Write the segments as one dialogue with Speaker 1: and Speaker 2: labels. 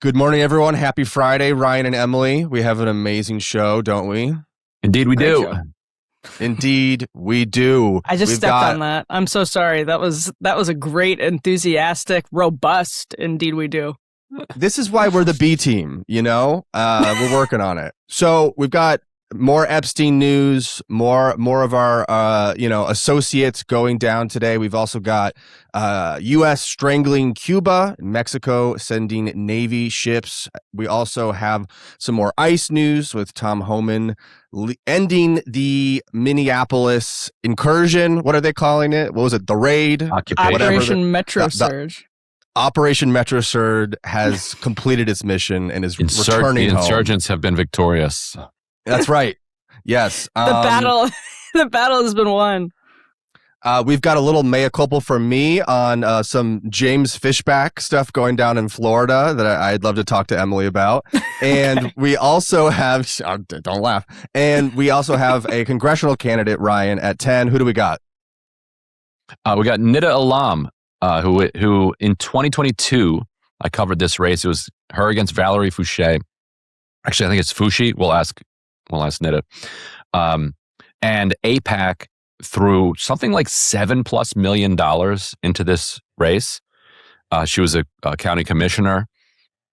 Speaker 1: Good morning, everyone. Happy Friday, Ryan and Emily. We have an amazing show, don't we?
Speaker 2: Indeed, we do.
Speaker 3: Show.
Speaker 1: Indeed, we do.
Speaker 3: I just stepped on that. I'm so sorry. That was a great, enthusiastic, robust. Indeed, we do.
Speaker 1: This is why we're the B team. We're working on it. So we've got more Epstein news, more of our associates going down today. We've also got U.S. strangling Cuba, Mexico sending Navy ships. We also have some more ICE news with Tom Homan ending the Minneapolis incursion. What are they calling it? What was it? The raid?
Speaker 3: Operation Metro Surge.
Speaker 1: Operation Metro Surge has completed its mission and is returning home.
Speaker 2: The insurgents have been victorious.
Speaker 1: That's right. Yes.
Speaker 3: The battle has been won.
Speaker 1: We've got a little mea culpa from me on some James Fishback stuff going down in Florida that I'd love to talk to Emily about. And we also have, don't laugh. And we also have a congressional candidate, Ryan, at 10. Who do we got?
Speaker 2: We got Nida Allam, who in 2022, I covered this race. It was her against Valerie Fouché. Actually, I think it's Fouché. We'll ask Nida. And AIPAC threw something like $7+ million into this race. She was a county commissioner,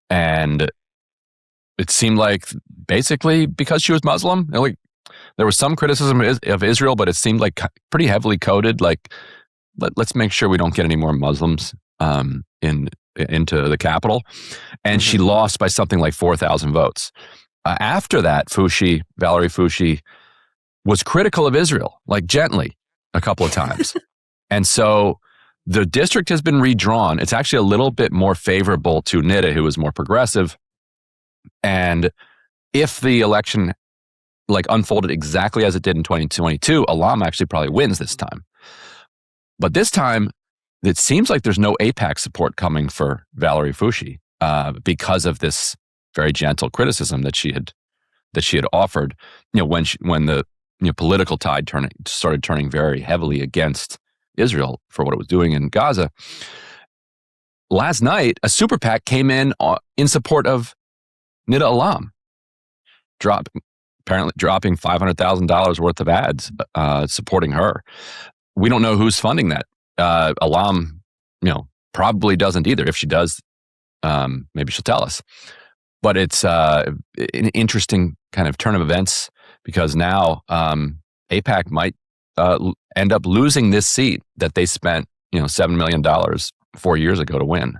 Speaker 2: and it seemed like basically because she was Muslim, there was some criticism of Israel, but it seemed like pretty heavily coded. Like, let's make sure we don't get any more Muslims into the Capitol. And she lost by something like 4,000 votes. After that, Valerie Fouché, was critical of Israel, like gently, a couple of times. And so the district has been redrawn. It's actually a little bit more favorable to Nida, who is more progressive. And if the election unfolded exactly as it did in 2022, Allam actually probably wins this time. But this time, it seems like there's no AIPAC support coming for Valerie Fouché because of this very gentle criticism that she had offered. When the political tide started turning very heavily against Israel for what it was doing in Gaza. Last night, a super PAC came in support of Nida Allam, apparently dropping $500,000 worth of ads supporting her. We don't know who's funding that. Allam, probably doesn't either. If she does, maybe she'll tell us. But it's an interesting kind of turn of events because now AIPAC might end up losing this seat that they spent, $7 million 4 years ago to win.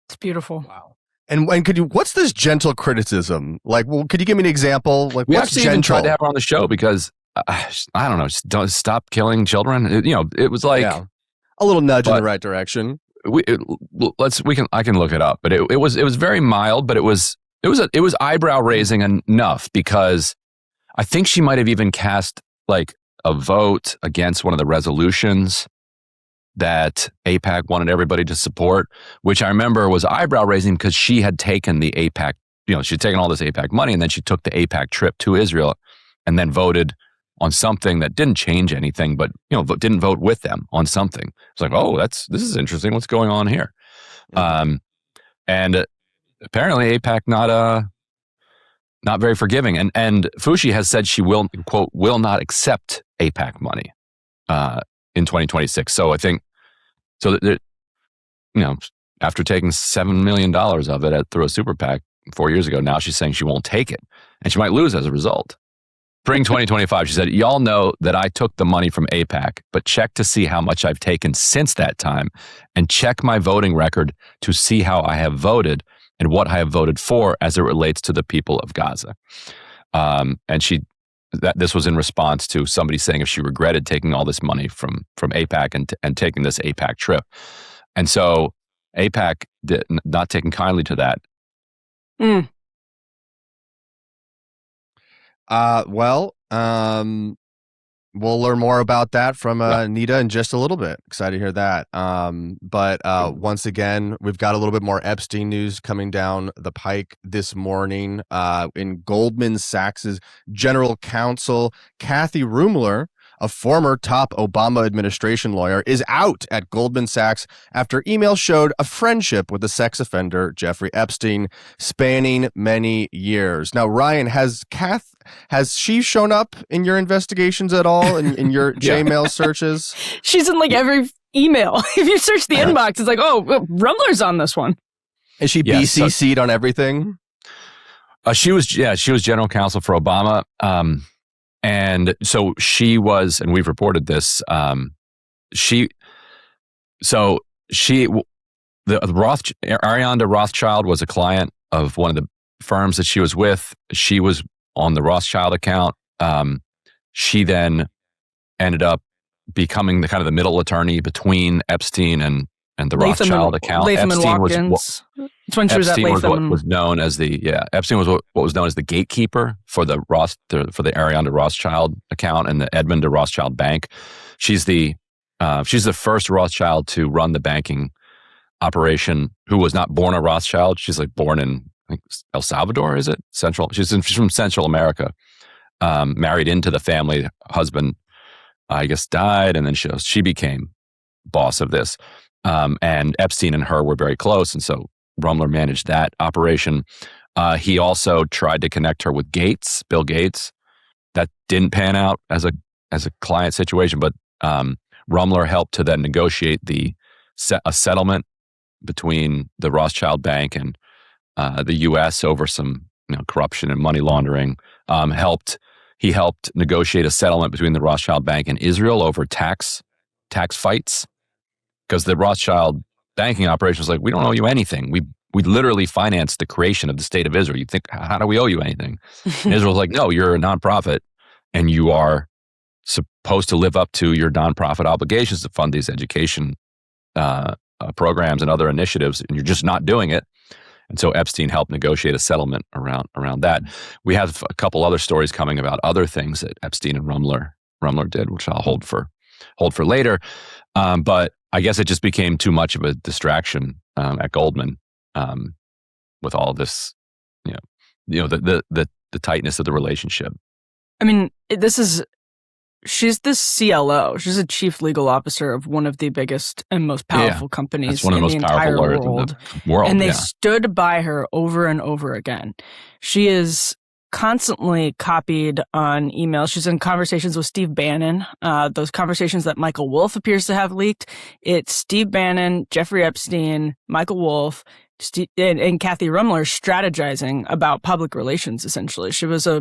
Speaker 3: It's beautiful.
Speaker 1: Wow. And what's this gentle criticism? Could you give me an example?
Speaker 2: We actually even tried to have her on the show because I don't know, just don't stop killing children. It was like
Speaker 1: a little nudge in the right direction.
Speaker 2: I can look it up, but it was very mild, but it was eyebrow raising enough because I think she might have even cast a vote against one of the resolutions that AIPAC wanted everybody to support, which I remember was eyebrow raising because she had taken the AIPAC, she'd taken all this AIPAC money and then she took the AIPAC trip to Israel and then voted on something that didn't change anything, but didn't vote with them on something. It's like, oh, this is interesting. What's going on here? And apparently AIPAC not very forgiving. And Fouché has said she will, quote, will not accept AIPAC money in 2026. So I think, after taking $7 million of it through a super PAC 4 years ago, now she's saying she won't take it and she might lose as a result. Spring 2025, she said, y'all know that I took the money from AIPAC, but check to see how much I've taken since that time and check my voting record to see how I have voted and what I have voted for as it relates to the people of Gaza. And this was in response to somebody saying if she regretted taking all this money from AIPAC and taking this AIPAC trip. And so AIPAC did not taking kindly to that.
Speaker 1: We'll learn more about that from Nida in just a little bit. Excited to hear that. But once again, we've got a little bit more Epstein news coming down the pike this morning. In Goldman Sachs' general counsel, Kathy Rumler, a former top Obama administration lawyer, is out at Goldman Sachs after emails showed a friendship with the sex offender Jeffrey Epstein spanning many years. Now, Ryan, has she shown up in your investigations at all, in your Gmail searches?
Speaker 3: She's in like every email. If you search the inbox, it's like, oh, Rumler's on this one.
Speaker 1: Is she BCC'd on everything?
Speaker 2: She was general counsel for Obama. And so she was, and we've reported this, Ariana Rothschild was a client of one of the firms that she was with. She was on the Rothschild account. She then ended up becoming the kind of the middle attorney between Epstein and the Rothschild account.
Speaker 3: Epstein was
Speaker 2: known as Epstein was what was known as the gatekeeper for the Ariana Rothschild account and the Edmund de Rothschild Bank. She's the first Rothschild to run the banking operation who was not born a Rothschild. She's like born in, I think, El Salvador, is it? She's from Central America. Married into the family. Husband, I guess, died, and then she became boss of this. And Epstein and her were very close, and so Rumler managed that operation. He also tried to connect her with Bill Gates. That didn't pan out as a client situation, but Rumler helped to then negotiate a settlement between the Rothschild Bank and the U.S. over some corruption and money laundering. He helped negotiate a settlement between the Rothschild Bank and Israel over tax fights. Because the Rothschild banking operation was like, we don't owe you anything. We literally financed the creation of the state of Israel. You think, how do we owe you anything? And Israel's like, no, you're a nonprofit, and you are supposed to live up to your nonprofit obligations to fund these education programs and other initiatives, and you're just not doing it. And so Epstein helped negotiate a settlement around that. We have a couple other stories coming about other things that Epstein and Rumler did, which I'll hold for later. But I guess it just became too much of a distraction at Goldman with all of this, the tightness of the relationship.
Speaker 3: I mean, she's the CLO. She's a chief legal officer of one of the biggest and most powerful companies in the entire world. And they stood by her over and over again. She is constantly copied on emails. She's in conversations with Steve Bannon. Those conversations that Michael Wolff appears to have leaked. It's Steve Bannon, Jeffrey Epstein, Michael Wolff, and Kathy Rumler strategizing about public relations, essentially. She was a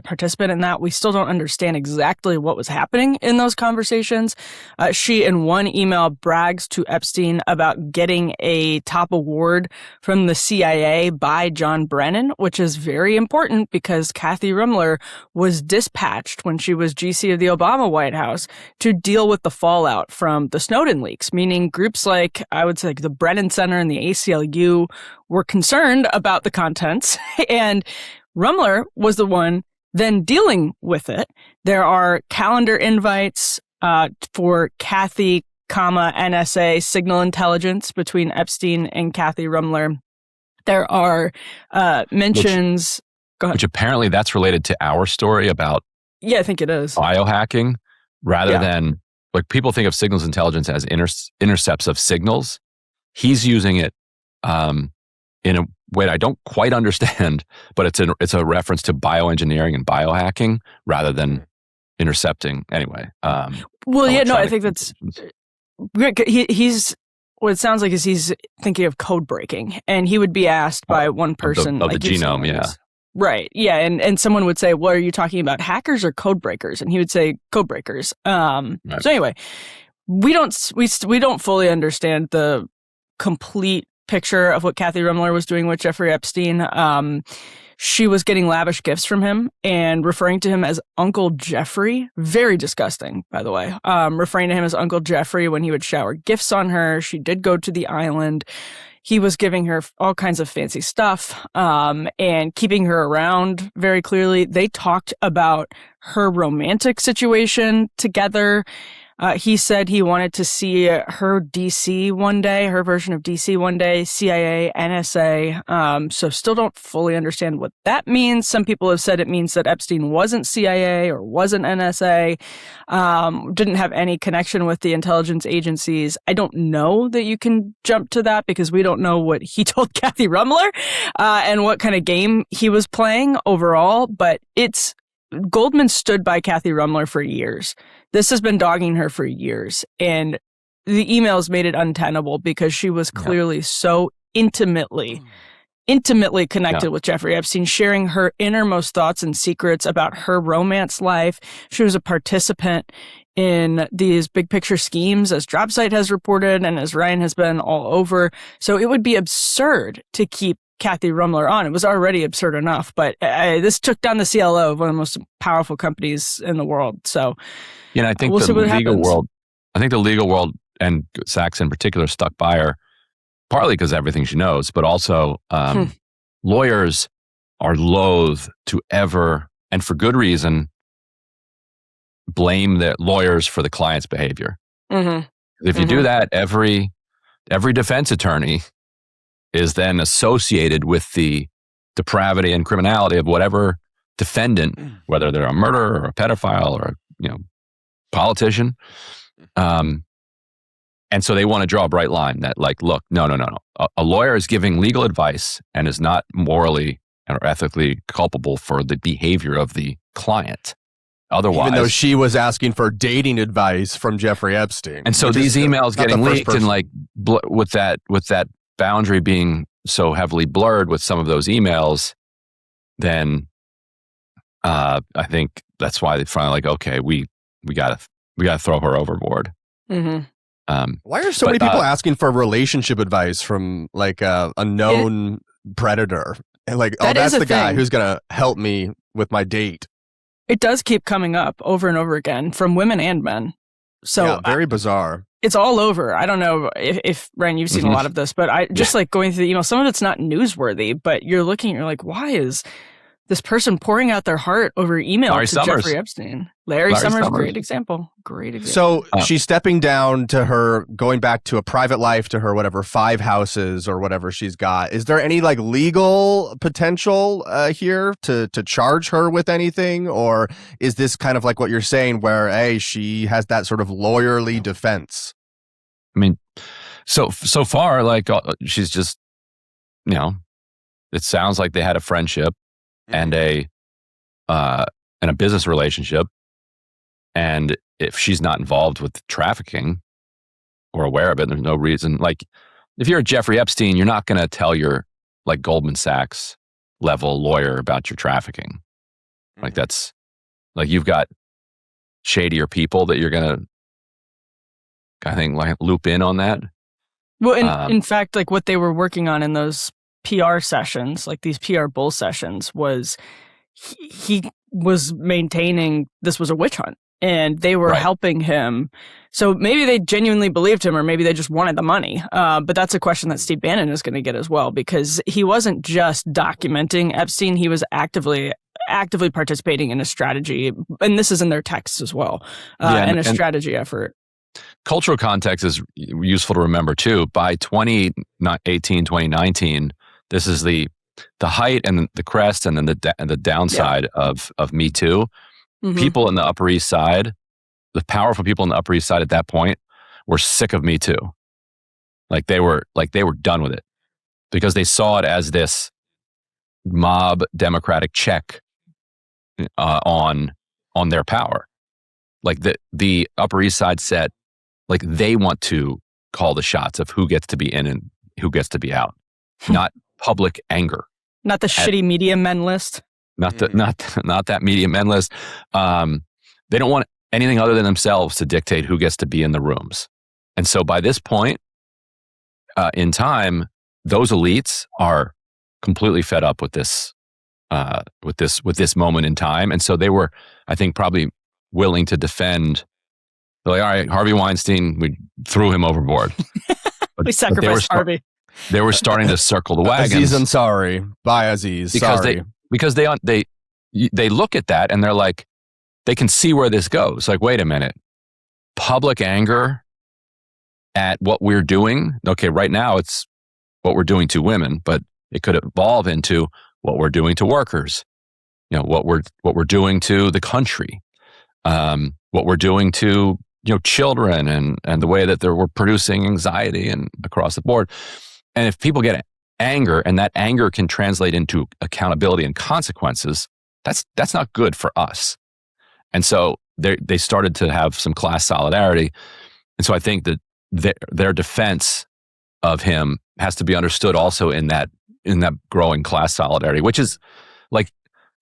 Speaker 3: participant in that. We still don't understand exactly what was happening in those conversations. She, in one email, brags to Epstein about getting a top award from the CIA by John Brennan, which is very important because Kathy Rumler was dispatched when she was GC of the Obama White House to deal with the fallout from the Snowden leaks, meaning groups like, I would say, like the Brennan Center and the ACLU were concerned about the contents, and Rumler was the one then dealing with it. There are calendar invites for Kathy, NSA signal intelligence between Epstein and Kathy Rumler. There are mentions...
Speaker 2: Which apparently that's related to our story about...
Speaker 3: Yeah, I think it is.
Speaker 2: Biohacking, rather than... Like, people think of signals intelligence as intercepts of signals. He's using it in a way I don't quite understand, but it's a reference to bioengineering and biohacking rather than intercepting. Anyway.
Speaker 3: I think that's he's what it sounds like is he's thinking of code breaking, and he would be asked by one person
Speaker 2: of the genome,
Speaker 3: Right. Yeah. And someone would say, well, are you talking about hackers or code breakers? And he would say code breakers. Right. So anyway, we don't fully understand the complete picture of what Kathy Rumler was doing with Jeffrey Epstein. She was getting lavish gifts from him and referring to him as Uncle Jeffrey. Very disgusting, by the way. Referring to him as Uncle Jeffrey when he would shower gifts on her. She did go to the island. He was giving her all kinds of fancy stuff and keeping her around very clearly. They talked about her romantic situation together. He said he wanted to see her DC one day, her version of DC one day, CIA, NSA. So still don't fully understand what that means. Some people have said it means that Epstein wasn't CIA or wasn't NSA, didn't have any connection with the intelligence agencies. I don't know that you can jump to that because we don't know what he told Kathy Rummler and what kind of game he was playing overall, but Goldman stood by Kathy Rummler for years. This has been dogging her for years. And the emails made it untenable because she was clearly so intimately connected with Jeffrey Epstein, sharing her innermost thoughts and secrets about her romance life. She was a participant in these big picture schemes, as Dropsite has reported and as Ryan has been all over. So it would be absurd to keep Kathy Rummler on. It was already absurd enough, but this took down the CLO of one of the most powerful companies in the world. So,
Speaker 2: I think
Speaker 3: we'll see what happens.
Speaker 2: The legal world and Sachs in particular stuck by her, partly because everything she knows, but also lawyers are loath to ever, and for good reason, blame their lawyers for the client's behavior. Mm-hmm. If you do that, every defense attorney is then associated with the depravity and criminality of whatever defendant, whether they're a murderer or a pedophile or a politician. And so they want to draw a bright line that look, no. A lawyer is giving legal advice and is not morally or ethically culpable for the behavior of the client. Otherwise,
Speaker 1: even though she was asking for dating advice from Jeffrey Epstein.
Speaker 2: And so these emails getting leaked and with that boundary being so heavily blurred with some of those emails, then I think that's why they finally okay, we gotta throw her overboard.
Speaker 3: Mm-hmm.
Speaker 1: Why are so many people asking for relationship advice from a known predator? And that's the guy who's gonna help me with my date.
Speaker 3: It does keep coming up over and over again from women and men. So
Speaker 1: very bizarre.
Speaker 3: It's all over. I don't know if Ryan, you've seen a lot of this, but I just going through the email, some of it's not newsworthy, but you're like, why is this person pouring out their heart over email to Jeffrey Epstein? Larry Summers, great example.
Speaker 1: So she's stepping down to her, going back to a private life, to her, 5 houses or whatever she's got. Is there any legal potential here to charge her with anything? Or is this kind of like what you're saying where, hey, she has that sort of lawyerly defense?
Speaker 2: I mean, so far, she's just, it sounds like they had a friendship and a business relationship. And if she's not involved with trafficking or aware of it, there's no reason. If you're Jeffrey Epstein, you're not going to tell your Goldman Sachs level lawyer about your trafficking. That's you've got shadier people that you're going to, I think, loop in on that.
Speaker 3: Well, in fact, what they were working on in those PR sessions, these PR bull sessions, was he was maintaining this was a witch hunt. And they were helping him. So maybe they genuinely believed him, or maybe they just wanted the money. But that's a question that Steve Bannon is going to get as well, because he wasn't just documenting Epstein. He was actively participating in a strategy. And this is in their texts as well, and a strategy effort.
Speaker 2: Cultural context is useful to remember, too. By 2018, 2019, this is the height and the crest and then the downside of Me Too. Mm-hmm. People in the Upper East Side, the powerful people in the Upper East Side at that point, were sick of Me Too. They were done with it because they saw it as this mob democratic check on their power. The Upper East Side set, they want to call the shots of who gets to be in and who gets to be out, not public anger,
Speaker 3: not the shitty media men list.
Speaker 2: Not that media men list. They don't want anything other than themselves to dictate who gets to be in the rooms. And so by this point in time, those elites are completely fed up with this moment in time. And so they were, I think, probably willing to defend. They're all right, Harvey Weinstein, we threw him overboard.
Speaker 3: We sacrificed Harvey.
Speaker 2: They were starting to circle the wagons.
Speaker 1: Aziz Ansari. Bye, Aziz.
Speaker 2: Because they look at that and they're they can see where this goes. Wait a minute. public anger at what we're doing. Okay, right now it's what we're doing to women, but it could evolve into what we're doing to workers. What we're doing to the country, what we're doing to children, and the way that we're producing anxiety and across the board. And if people get anger, and that anger can translate into accountability and consequences, that's not good for us. And so they started to have some class solidarity. And so I think that their defense of him has to be understood also in that growing class solidarity, which is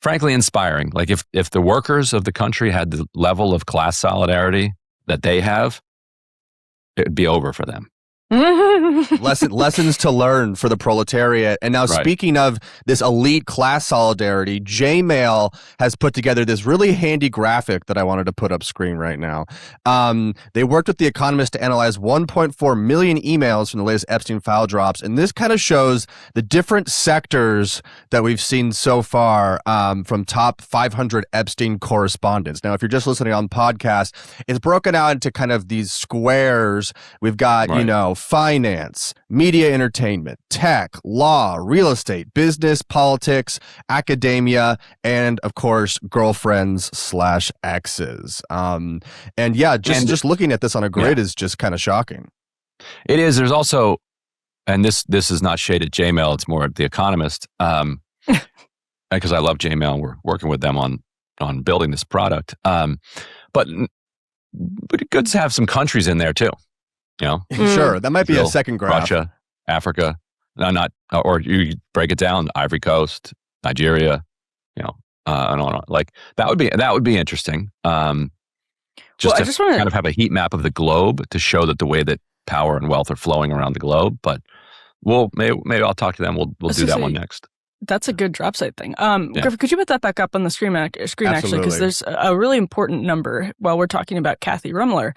Speaker 2: frankly inspiring. If the workers of the country had the level of class solidarity that they have, it'd be over for them.
Speaker 1: Lessons to learn for the proletariat. And now, speaking of this elite class solidarity, J-Mail has put together this really handy graphic that I wanted to put up screen right now. They worked with The Economist to analyze 1.4 million emails from the latest Epstein file drops, and this kind of shows the different sectors that we've seen so far from top 500 Epstein correspondents. Now, if you're just listening on podcast, it's broken out into kind of these squares. We've got, finance, media entertainment, tech, law, real estate, business, politics, academia, and of course, girlfriends/exes. Just looking at this on a grid is just kind of shocking.
Speaker 2: It is. There's also, and this is not shade at J-Mail, it's more at The Economist, because I love J-Mail. We're working with them on building this product. But it's good to have some countries in there too.
Speaker 1: Sure, that might be a second graph.
Speaker 2: Russia, Africa, or you break it down: Ivory Coast, Nigeria, and on. That would be interesting. Kind of have a heat map of the globe to show that the way that power and wealth are flowing around the globe. But maybe I'll talk to them. We'll do that one next.
Speaker 3: That's a good drop site thing. Griffin, could you put that back up on the screen actually? Because there's a really important number while we're talking about Kathy Rummler.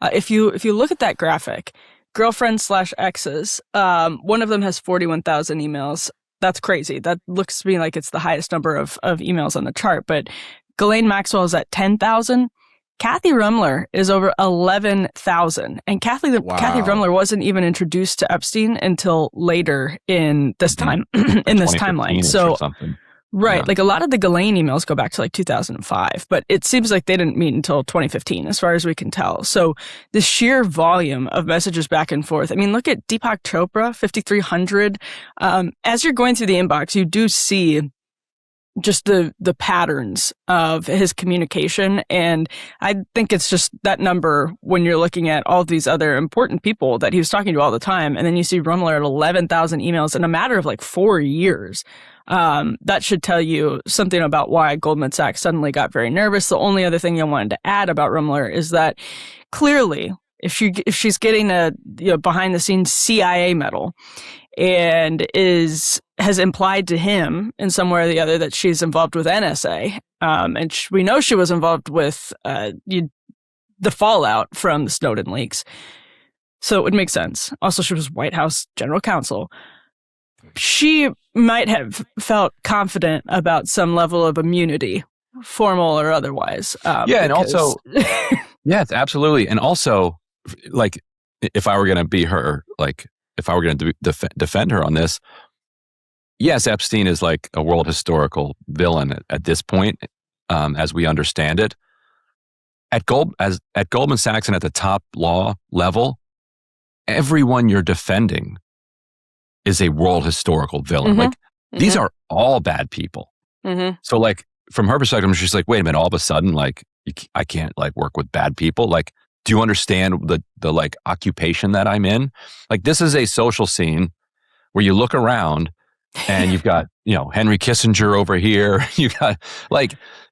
Speaker 3: If you look at that graphic, girlfriends/exes, one of them has 41,000 emails. That's crazy. That looks to me like it's the highest number of emails on the chart. But Ghislaine Maxwell is at 10,000. Kathy Rummler is over 11,000. And Kathy Rummler wasn't even introduced to Epstein until later in this time, in this timeline. So, right. Yeah. A lot of the Ghislaine emails go back to 2005, but it seems like they didn't meet until 2015, as far as we can tell. So the sheer volume of messages back and forth. I mean, look at Deepak Chopra, 5,300. As you're going through the inbox, you do see just the patterns of his communication. And I think it's just that number when you're looking at all these other important people that he was talking to all the time. And then you see Rummler at 11,000 emails in a matter of 4 years. That should tell you something about why Goldman Sachs suddenly got very nervous. The only other thing I wanted to add about Rummler is that clearly, if she's getting a behind the scenes CIA medal and has implied to him in some way or the other that she's involved with NSA, and we know she was involved with the fallout from the Snowden leaks, so it would make sense. Also, she was White House General Counsel. She might have felt confident about some level of immunity, formal or otherwise.
Speaker 2: And also, yes, absolutely. And also, if I were going to be her, if I were going to defend her on this, yes, Epstein is a world historical villain at this point, as we understand it. At Goldman Sachs and at the top law level, everyone you're defending is a world historical villain.
Speaker 3: Mm-hmm.
Speaker 2: These are all bad people.
Speaker 3: Mm-hmm.
Speaker 2: So from her perspective, she's wait a minute, all of a sudden, I can't work with bad people. Do you understand the occupation that I'm in? This is a social scene where you look around and you've got, Henry Kissinger over here. You got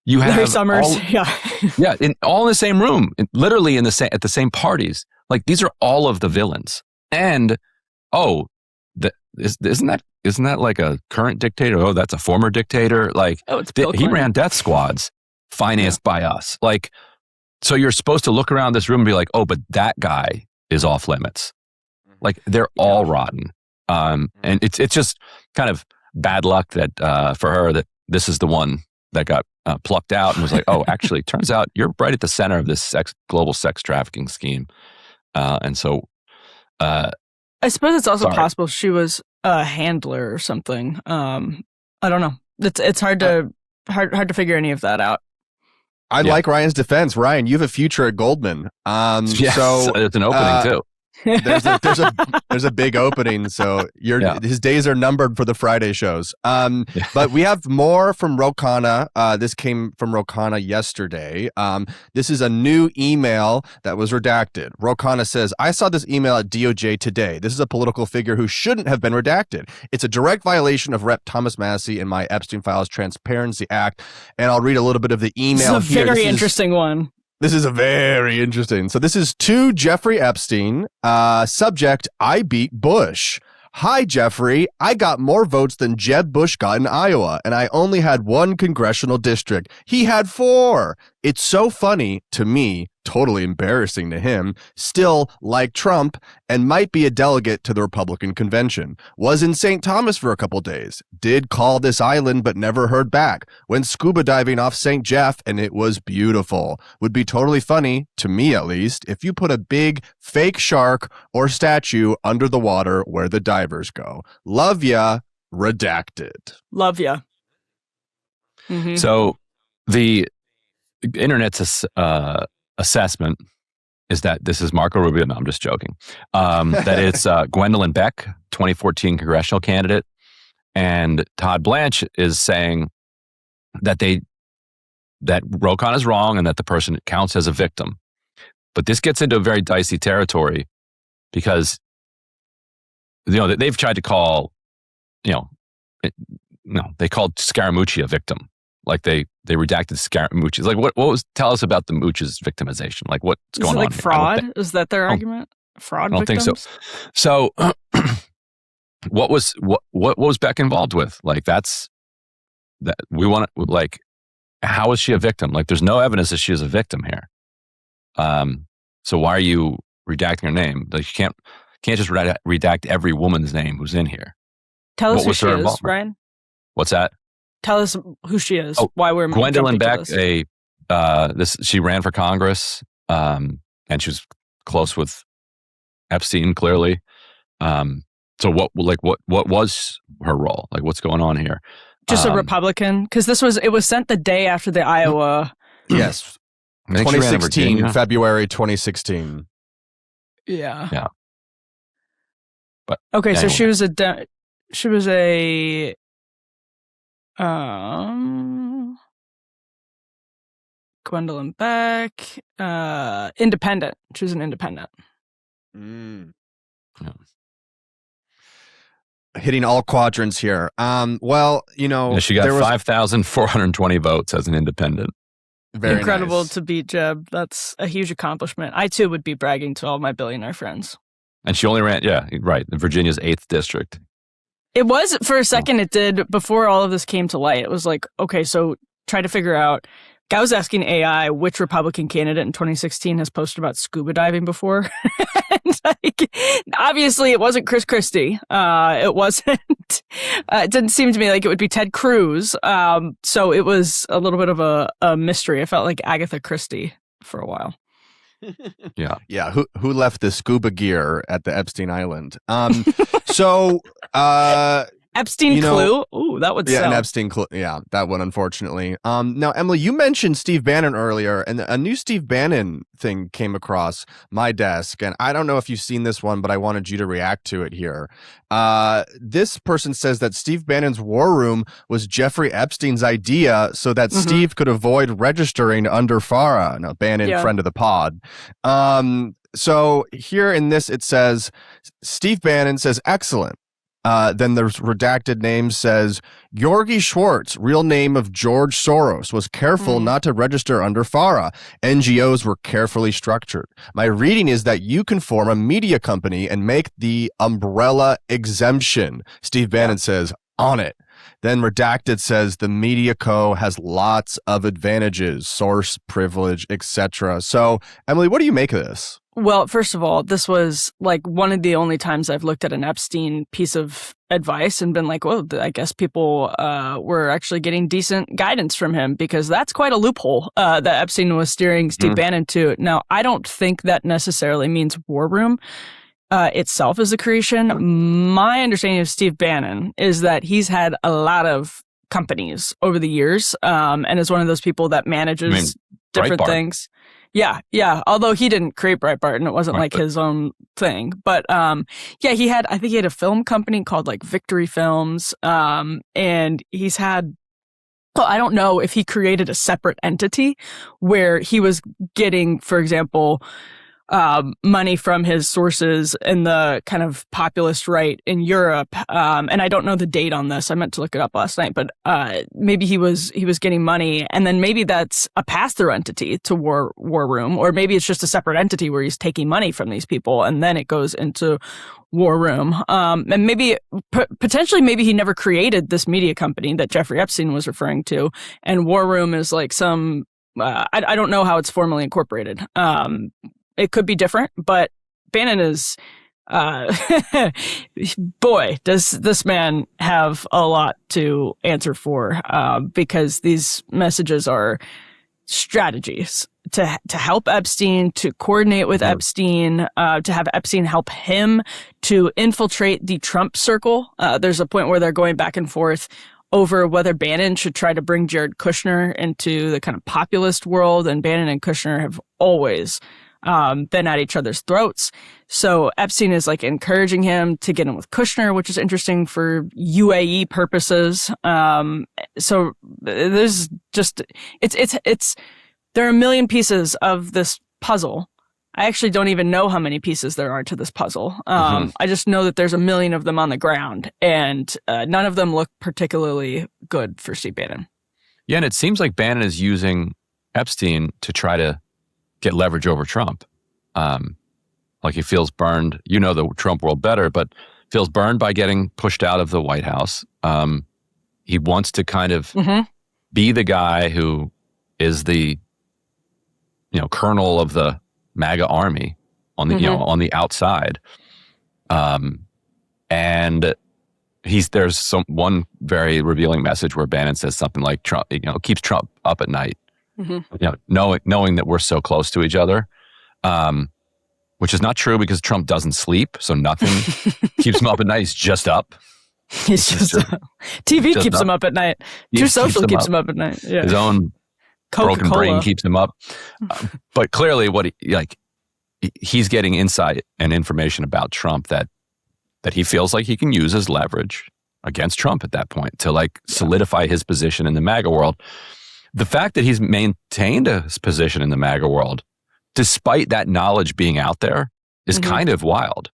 Speaker 2: you have
Speaker 3: Larry Summers.
Speaker 2: All in the same room, literally at the same parties. These are all of the villains. And isn't that like a current dictator? Oh, that's a former dictator. He ran death squads financed by us. So you're supposed to look around this room and be like, oh, but that guy is off limits. They're all rotten. And it's just kind of bad luck that for her that this is the one that got plucked out and was like, oh, actually, turns out you're right at the center of this global sex trafficking scheme. And so,
Speaker 3: I suppose it's also possible she was a handler or something. I don't know. It's hard to figure any of that out.
Speaker 1: I like Ryan's defense. Ryan, you have a future at Goldman.
Speaker 2: Yes, so it's an opening too.
Speaker 1: There's a big opening, so his days are numbered for the Friday shows. But we have more from Ro Khanna. This came from Ro Khanna yesterday. This is a new email that was redacted. Ro Khanna says, I saw this email at DOJ today. This is a political figure who shouldn't have been redacted. It's a direct violation of Rep. Thomas Massie and my Epstein Files Transparency Act. And I'll read a little bit of the email.
Speaker 3: This is a very interesting one.
Speaker 1: This is a very interesting. So this is to Jeffrey Epstein. Subject, I beat Bush. Hi, Jeffrey. I got more votes than Jeb Bush got in Iowa, and I only had 1 congressional district. He had 4. It's so funny to me, totally embarrassing to him, still like Trump, and might be a delegate to the Republican convention. Was in St. Thomas for a couple days. Did call this island, but never heard back. Went scuba diving off St. Jeff, and it was beautiful. Would be totally funny, to me at least, if you put a big fake shark or statue under the water where the divers go. Love ya, redacted.
Speaker 3: Love ya. Mm-hmm.
Speaker 2: So the internet's assessment is that this is Marco Rubio. No, I'm just joking. That it's Gwendolyn Beck, 2014 congressional candidate, and Todd Blanche is saying that Ro Khanna is wrong and that the person counts as a victim. But this gets into a very dicey territory because they've tried to call they called Scaramucci a victim. Like they redacted Scaramucci. Like tell us about the Mooch's victimization. Like what's going on?
Speaker 3: Is it like fraud? Is that their argument? Fraud
Speaker 2: I don't
Speaker 3: victims?
Speaker 2: think so. So what was Beck involved with? Like how is she a victim? Like there's no evidence that she is a victim here. So why are you redacting her name? Like you can't just redact every woman's name who's in here.
Speaker 3: Tell us who she is, Ryan.
Speaker 2: What's that?
Speaker 3: Tell us who she is. Why we're
Speaker 2: Gwendolyn Beck. She ran for Congress, and she was close with Epstein. Clearly, so what was her role? Like, what's going on here?
Speaker 3: Just a Republican, because it was sent the day after the Iowa.
Speaker 1: Yes, 2016, February 2016.
Speaker 3: Yeah.
Speaker 2: Yeah. But
Speaker 3: okay,
Speaker 2: anyway.
Speaker 3: So she was a Gwendolyn Beck, independent. She was an independent.
Speaker 2: Yeah.
Speaker 1: Hitting all quadrants here. She
Speaker 2: got 5,420 votes as an independent.
Speaker 1: Very
Speaker 3: incredible
Speaker 1: nice.
Speaker 3: To beat Jeb. That's a huge accomplishment. I too would be bragging to all my billionaire friends.
Speaker 2: And she only ran, in Virginia's 8th district.
Speaker 3: It was, for a second, it did, before all of this came to light. It was like, okay, so try to figure out, I was asking AI which Republican candidate in 2016 has posted about scuba diving before. And obviously, it wasn't Chris Christie. It wasn't, it didn't seem to me like it would be Ted Cruz. So it was a little bit of a mystery. I felt like Agatha Christie for a while.
Speaker 1: Yeah. Who left the scuba gear at the Epstein Island?
Speaker 3: Epstein clue. Ooh, that would sell.
Speaker 1: Yeah, an Epstein clue. Yeah, that one, unfortunately. Now, Emily, you mentioned Steve Bannon earlier, and a new Steve Bannon thing came across my desk, and I don't know if you've seen this one, but I wanted you to react to it here. This person says that Steve Bannon's war room was Jeffrey Epstein's idea so that Steve could avoid registering under FARA. No, Bannon, friend of the pod. So here in this, it says, Steve Bannon says, excellent. Then the redacted name says, Georgi Schwartz, real name of George Soros, was careful not to register under FARA. NGOs were carefully structured. My reading is that you can form a media company and make the umbrella exemption. Steve Bannon says, on it. Then redacted says the media co has lots of advantages, source privilege, etc. So, Emily, what do you make of this?
Speaker 3: Well, first of all, this was like one of the only times I've looked at an Epstein piece of advice and been like, well, I guess people were actually getting decent guidance from him, because that's quite a loophole that Epstein was steering Steve Bannon to. Now, I don't think that necessarily means War Room itself is a creation. My understanding of Steve Bannon is that he's had a lot of companies over the years, and is one of those people that manages different things. Yeah. Although he didn't create Breitbart, and it wasn't his own thing. But I think he had a film company called like Victory Films, and he's had. Well, I don't know if he created a separate entity where he was getting, for example, money from his sources in the kind of populist right in Europe. And I don't know the date on this. I meant to look it up last night, but maybe he was getting money, and then maybe that's a pass-through entity to War Room, or maybe it's just a separate entity where he's taking money from these people, and then it goes into War Room. And maybe potentially he never created this media company that Jeffrey Epstein was referring to, and War Room is like some I don't know how it's formally incorporated. It could be different, but Bannon is, boy, does this man have a lot to answer for, because these messages are strategies to help Epstein, to coordinate with Epstein, to have Epstein help him to infiltrate the Trump circle. There's a point where they're going back and forth over whether Bannon should try to bring Jared Kushner into the kind of populist world, and Bannon and Kushner have always been at each other's throats. So Epstein is like encouraging him to get in with Kushner, which is interesting for UAE purposes. So there's just, there are a million pieces of this puzzle. I actually don't even know how many pieces there are to this puzzle. I just know that there's a million of them on the ground, and none of them look particularly good for Steve Bannon.
Speaker 2: Yeah, and it seems like Bannon is using Epstein to try to get leverage over Trump. Like he feels burned. You know the Trump world better, but feels burned by getting pushed out of the White House. He wants to kind of be the guy who is the, colonel of the MAGA army on the, on the outside. And there's one very revealing message where Bannon says something like Trump, keeps Trump up at night. Knowing that we're so close to each other, which is not true because Trump doesn't sleep, so nothing keeps him up at night. He's just up.
Speaker 3: He's just up. TV keeps him up at night. True Social keeps him up at night. Yeah.
Speaker 2: His own broken brain keeps him up. But clearly, he's getting insight and information about Trump that he feels like he can use as leverage against Trump at that point to solidify his position in the MAGA world. The fact that he's maintained his position in the MAGA world, despite that knowledge being out there, is kind of wild.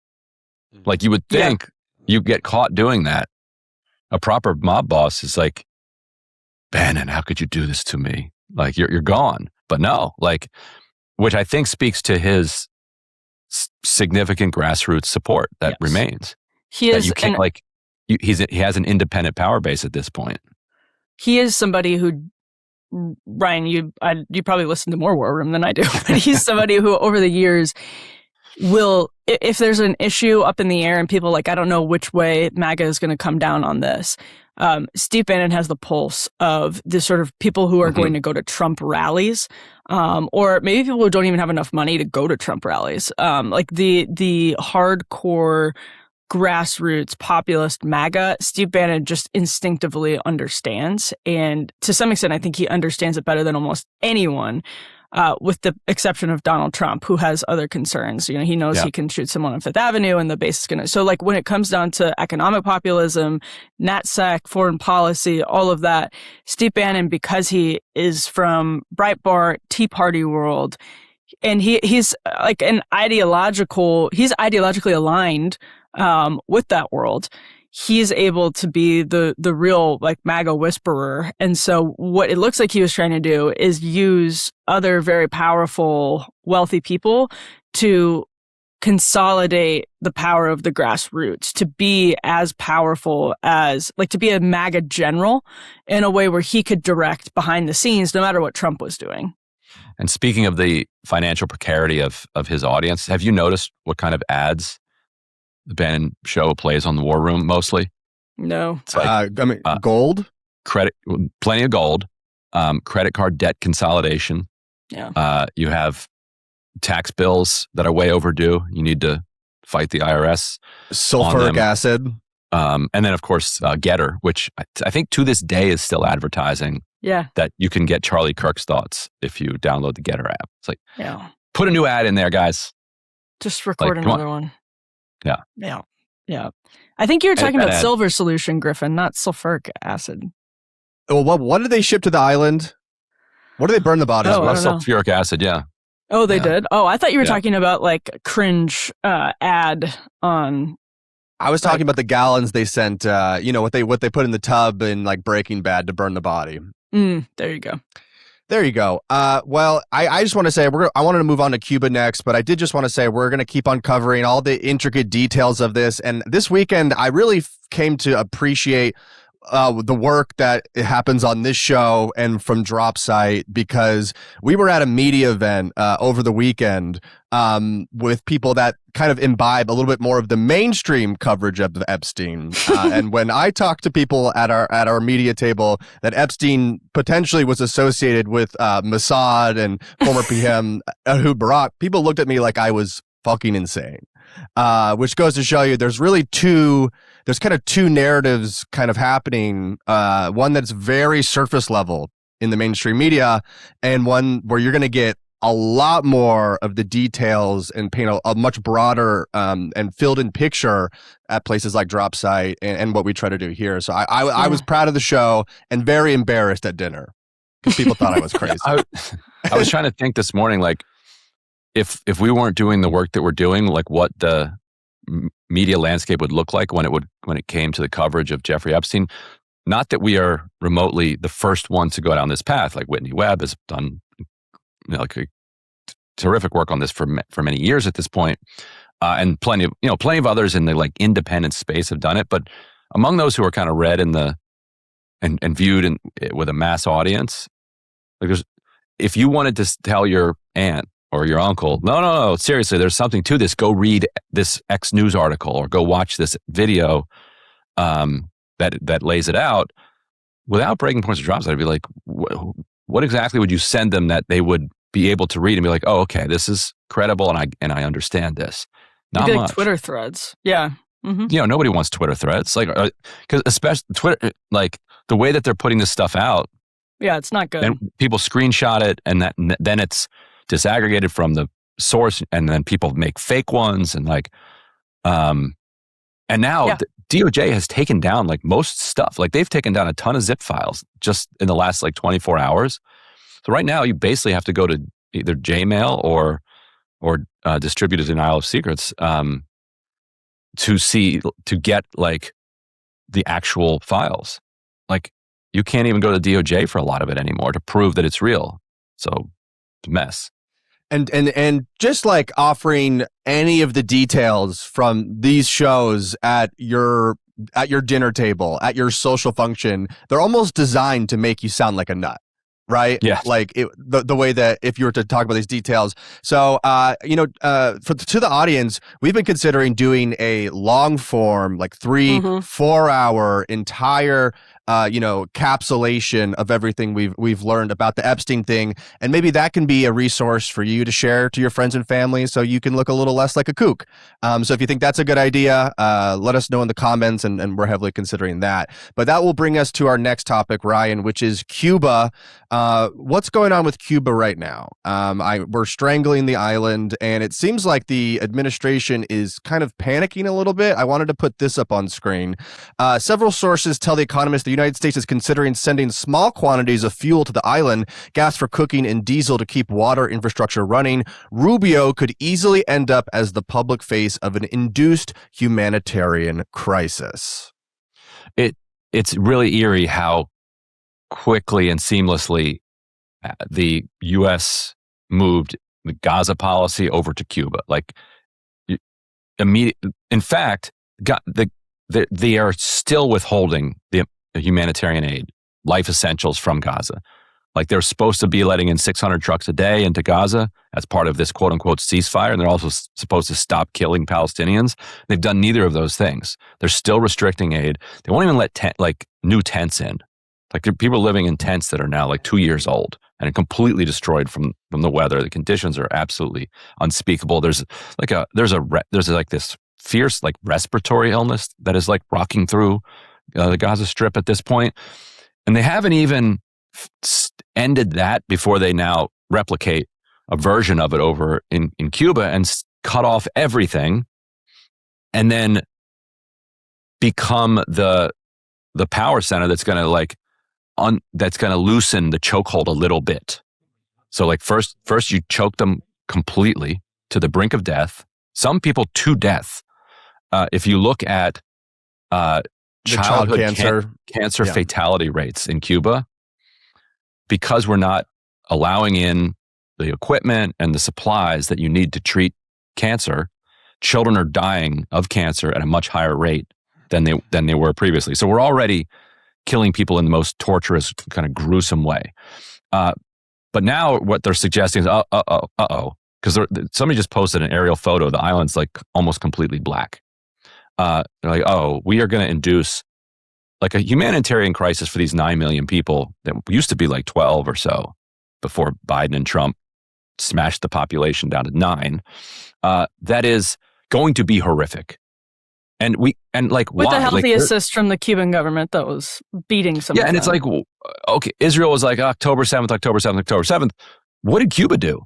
Speaker 2: Like you would think you get caught doing that. A proper mob boss is like, Bannon, how could you do this to me? Like you're gone. But no, which I think speaks to his significant grassroots support that remains.
Speaker 3: He is.
Speaker 2: You can't he has an independent power base at this point.
Speaker 3: He is somebody who, Ryan, you probably listen to more War Room than I do, but he's somebody who over the years will, if there's an issue up in the air and people I don't know which way MAGA is going to come down on this, Steve Bannon has the pulse of the sort of people who are going to go to Trump rallies, or maybe people who don't even have enough money to go to Trump rallies, like the hardcore grassroots populist MAGA, Steve Bannon just instinctively understands. And to some extent, I think he understands it better than almost anyone, with the exception of Donald Trump, who has other concerns. He knows he can shoot someone on Fifth Avenue and the base is going to... So when it comes down to economic populism, NatSec, foreign policy, all of that, Steve Bannon, because he is from Breitbart, Tea Party world, and he's ideologically aligned with that world, he's able to be the real MAGA whisperer. And so what it looks like he was trying to do is use other very powerful, wealthy people to consolidate the power of the grassroots, to be as powerful as, to be a MAGA general in a way where he could direct behind the scenes no matter what Trump was doing.
Speaker 2: And speaking of the financial precarity of his audience, have you noticed what kind of ads the Bannon show plays on the War Room mostly?
Speaker 3: No.
Speaker 2: It's like,
Speaker 1: gold?
Speaker 2: Plenty of gold. Credit card debt consolidation.
Speaker 3: Yeah.
Speaker 2: You have tax bills that are way overdue. You need to fight the IRS.
Speaker 1: Sulfuric acid.
Speaker 2: And then, of course, Getter, which I think to this day is still advertising that you can get Charlie Kirk's thoughts if you download the Getter app. It's like, put a new ad in there, guys.
Speaker 3: Just record another one.
Speaker 2: Yeah.
Speaker 3: Yeah. I think you were talking about silver solution, Griffin, not sulfuric acid.
Speaker 1: Well, what did they ship to the island? What did they burn the bodies with?
Speaker 2: Sulfuric acid, yeah.
Speaker 3: Oh, they did? Oh, I thought you were talking about like cringe ad on...
Speaker 1: I was talking about the gallons they sent, what they put in the tub in like Breaking Bad to burn the body.
Speaker 3: There you go.
Speaker 1: There you go. Well, I just want to say I wanted to move on to Cuba next, but I did just want to say we're going to keep on covering all the intricate details of this. And this weekend, I really came to appreciate the work that happens on this show and from Drop Site, because we were at a media event over the weekend with people that kind of imbibe a little bit more of the mainstream coverage of Epstein. And when I talked to people at our media table that Epstein potentially was associated with Mossad and former PM Ehud Barak, people looked at me like I was fucking insane. Which goes to show you there's kind of two narratives kind of happening. One that's very surface level in the mainstream media, and one where you're going to get a lot more of the details and paint a much broader and filled in picture at places like Drop Site and what we try to do here. So I was proud of the show and very embarrassed at dinner because people thought I was crazy.
Speaker 2: I was trying to think this morning, like, if we weren't doing the work that we're doing, like what the media landscape would look like when it came to the coverage of Jeffrey Epstein. Not that we are remotely the first one to go down this path. Like Whitney Webb has done terrific work on this for many years at this point, and plenty of others in the like independent space have done it. But among those who are kind of read in the and viewed with a mass audience, like if you wanted to tell your aunt or your uncle, no, seriously, there's something to this, go read this X news article or go watch this video that lays it out, without breaking points of drops, I'd be like, what exactly would you send them that they would be able to read and be like, oh, okay, this is credible and I understand this. Not
Speaker 3: much.
Speaker 2: Like
Speaker 3: Twitter threads. Yeah.
Speaker 2: Mm-hmm. Nobody wants Twitter threads. Like, because especially Twitter, like the way that they're putting this stuff out.
Speaker 3: Yeah, it's not good.
Speaker 2: And people screenshot it and then it's disaggregated from the source, and then people make fake ones and and now DOJ has taken down like most stuff. Like they've taken down a ton of zip files just in the last like 24 hours. So right now you basically have to go to either Gmail or distributed denial of secrets to get like the actual files. Like you can't even go to DOJ for a lot of it anymore to prove that it's real. So it's a mess.
Speaker 1: And just like offering any of the details from these shows at your dinner table, at your social function, they're almost designed to make you sound like a nut. Right?
Speaker 2: Yeah.
Speaker 1: Like the way that if you were to talk about these to the audience, we've been considering doing a long form, like 3-4 hour entire capsulation of everything we've learned about the Epstein thing, and maybe that can be a resource for you to share to your friends and family, so you can look a little less like a kook. So if you think that's a good idea, let us know in the comments, and we're heavily considering that. But that will bring us to our next topic, Ryan, which is Cuba. What's going on with Cuba right now? We're strangling the island, and it seems like the administration is kind of panicking a little bit. I wanted to put this up on screen. Several sources tell The Economist the United States is considering sending small quantities of fuel to the island, gas for cooking and diesel to keep water infrastructure running. Rubio could easily end up as the public face of an induced humanitarian crisis.
Speaker 2: It's really eerie how quickly and seamlessly the U.S. moved the Gaza policy over to Cuba. Like, in fact, they are still withholding the humanitarian aid, life essentials from Gaza. Like they're supposed to be letting in 600 trucks a day into Gaza as part of this quote unquote ceasefire. And they're also supposed to stop killing Palestinians. They've done neither of those things. They're still restricting aid. They won't even let new tents in. Like there are people living in tents that are now like 2 years old and completely destroyed from the weather. The conditions are absolutely unspeakable. There's like this fierce like respiratory illness that is like rocking through the Gaza Strip at this point. And they haven't even ended that before they now replicate a version of it over in Cuba and cut off everything and then become the power center that's going to that's going to loosen the chokehold a little bit. So like first you choke them completely to the brink of death, some people to death. If you look at childhood cancer fatality rates in Cuba, because we're not allowing in the equipment and the supplies that you need to treat cancer, children are dying of cancer at a much higher rate than they were previously. So we're already killing people in the most torturous, kind of gruesome way. But now what they're suggesting is, because somebody just posted an aerial photo. The island's like almost completely black. They're like, we are going to induce like a humanitarian crisis for these 9 million people that used to be like 12 or so before Biden and Trump smashed the population down to 9. That is going to be horrific. And with
Speaker 3: the healthy assist from the Cuban government that was beating some. Yeah,
Speaker 2: and it's like, okay, Israel was like October 7th. What did Cuba do?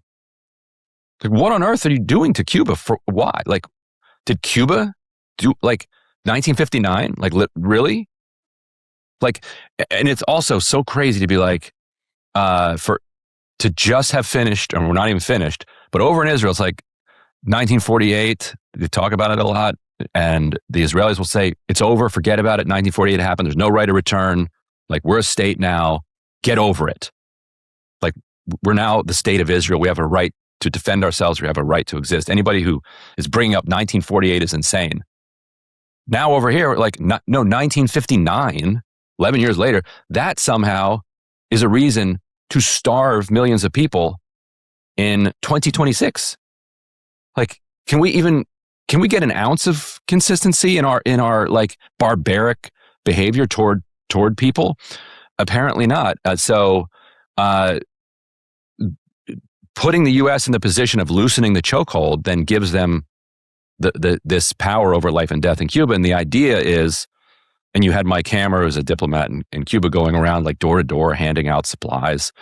Speaker 2: Like, what on earth are you doing to Cuba? For why? Like, did Cuba do like 1959? Like, really? Like, and it's also so crazy to be like, to just have finished, and we're not even finished, but over in Israel, it's like 1948. They talk about it a lot. And the Israelis will say, it's over, forget about it. 1948 happened. There's no right of return. Like, we're a state now. Get over it. Like, we're now the state of Israel. We have a right to defend ourselves. We have a right to exist. Anybody who is bringing up 1948 is insane. Now over here, like, no, 1959, 11 years later, that somehow is a reason to starve millions of people in 2026. Like, can we get an ounce of consistency in our like barbaric behavior toward people? Apparently not. So putting the U.S. in the position of loosening the chokehold then gives them this power over life and death in Cuba. And the idea is, and you had Mike Hammer, who's a diplomat in Cuba, going around like door to door handing out supplies.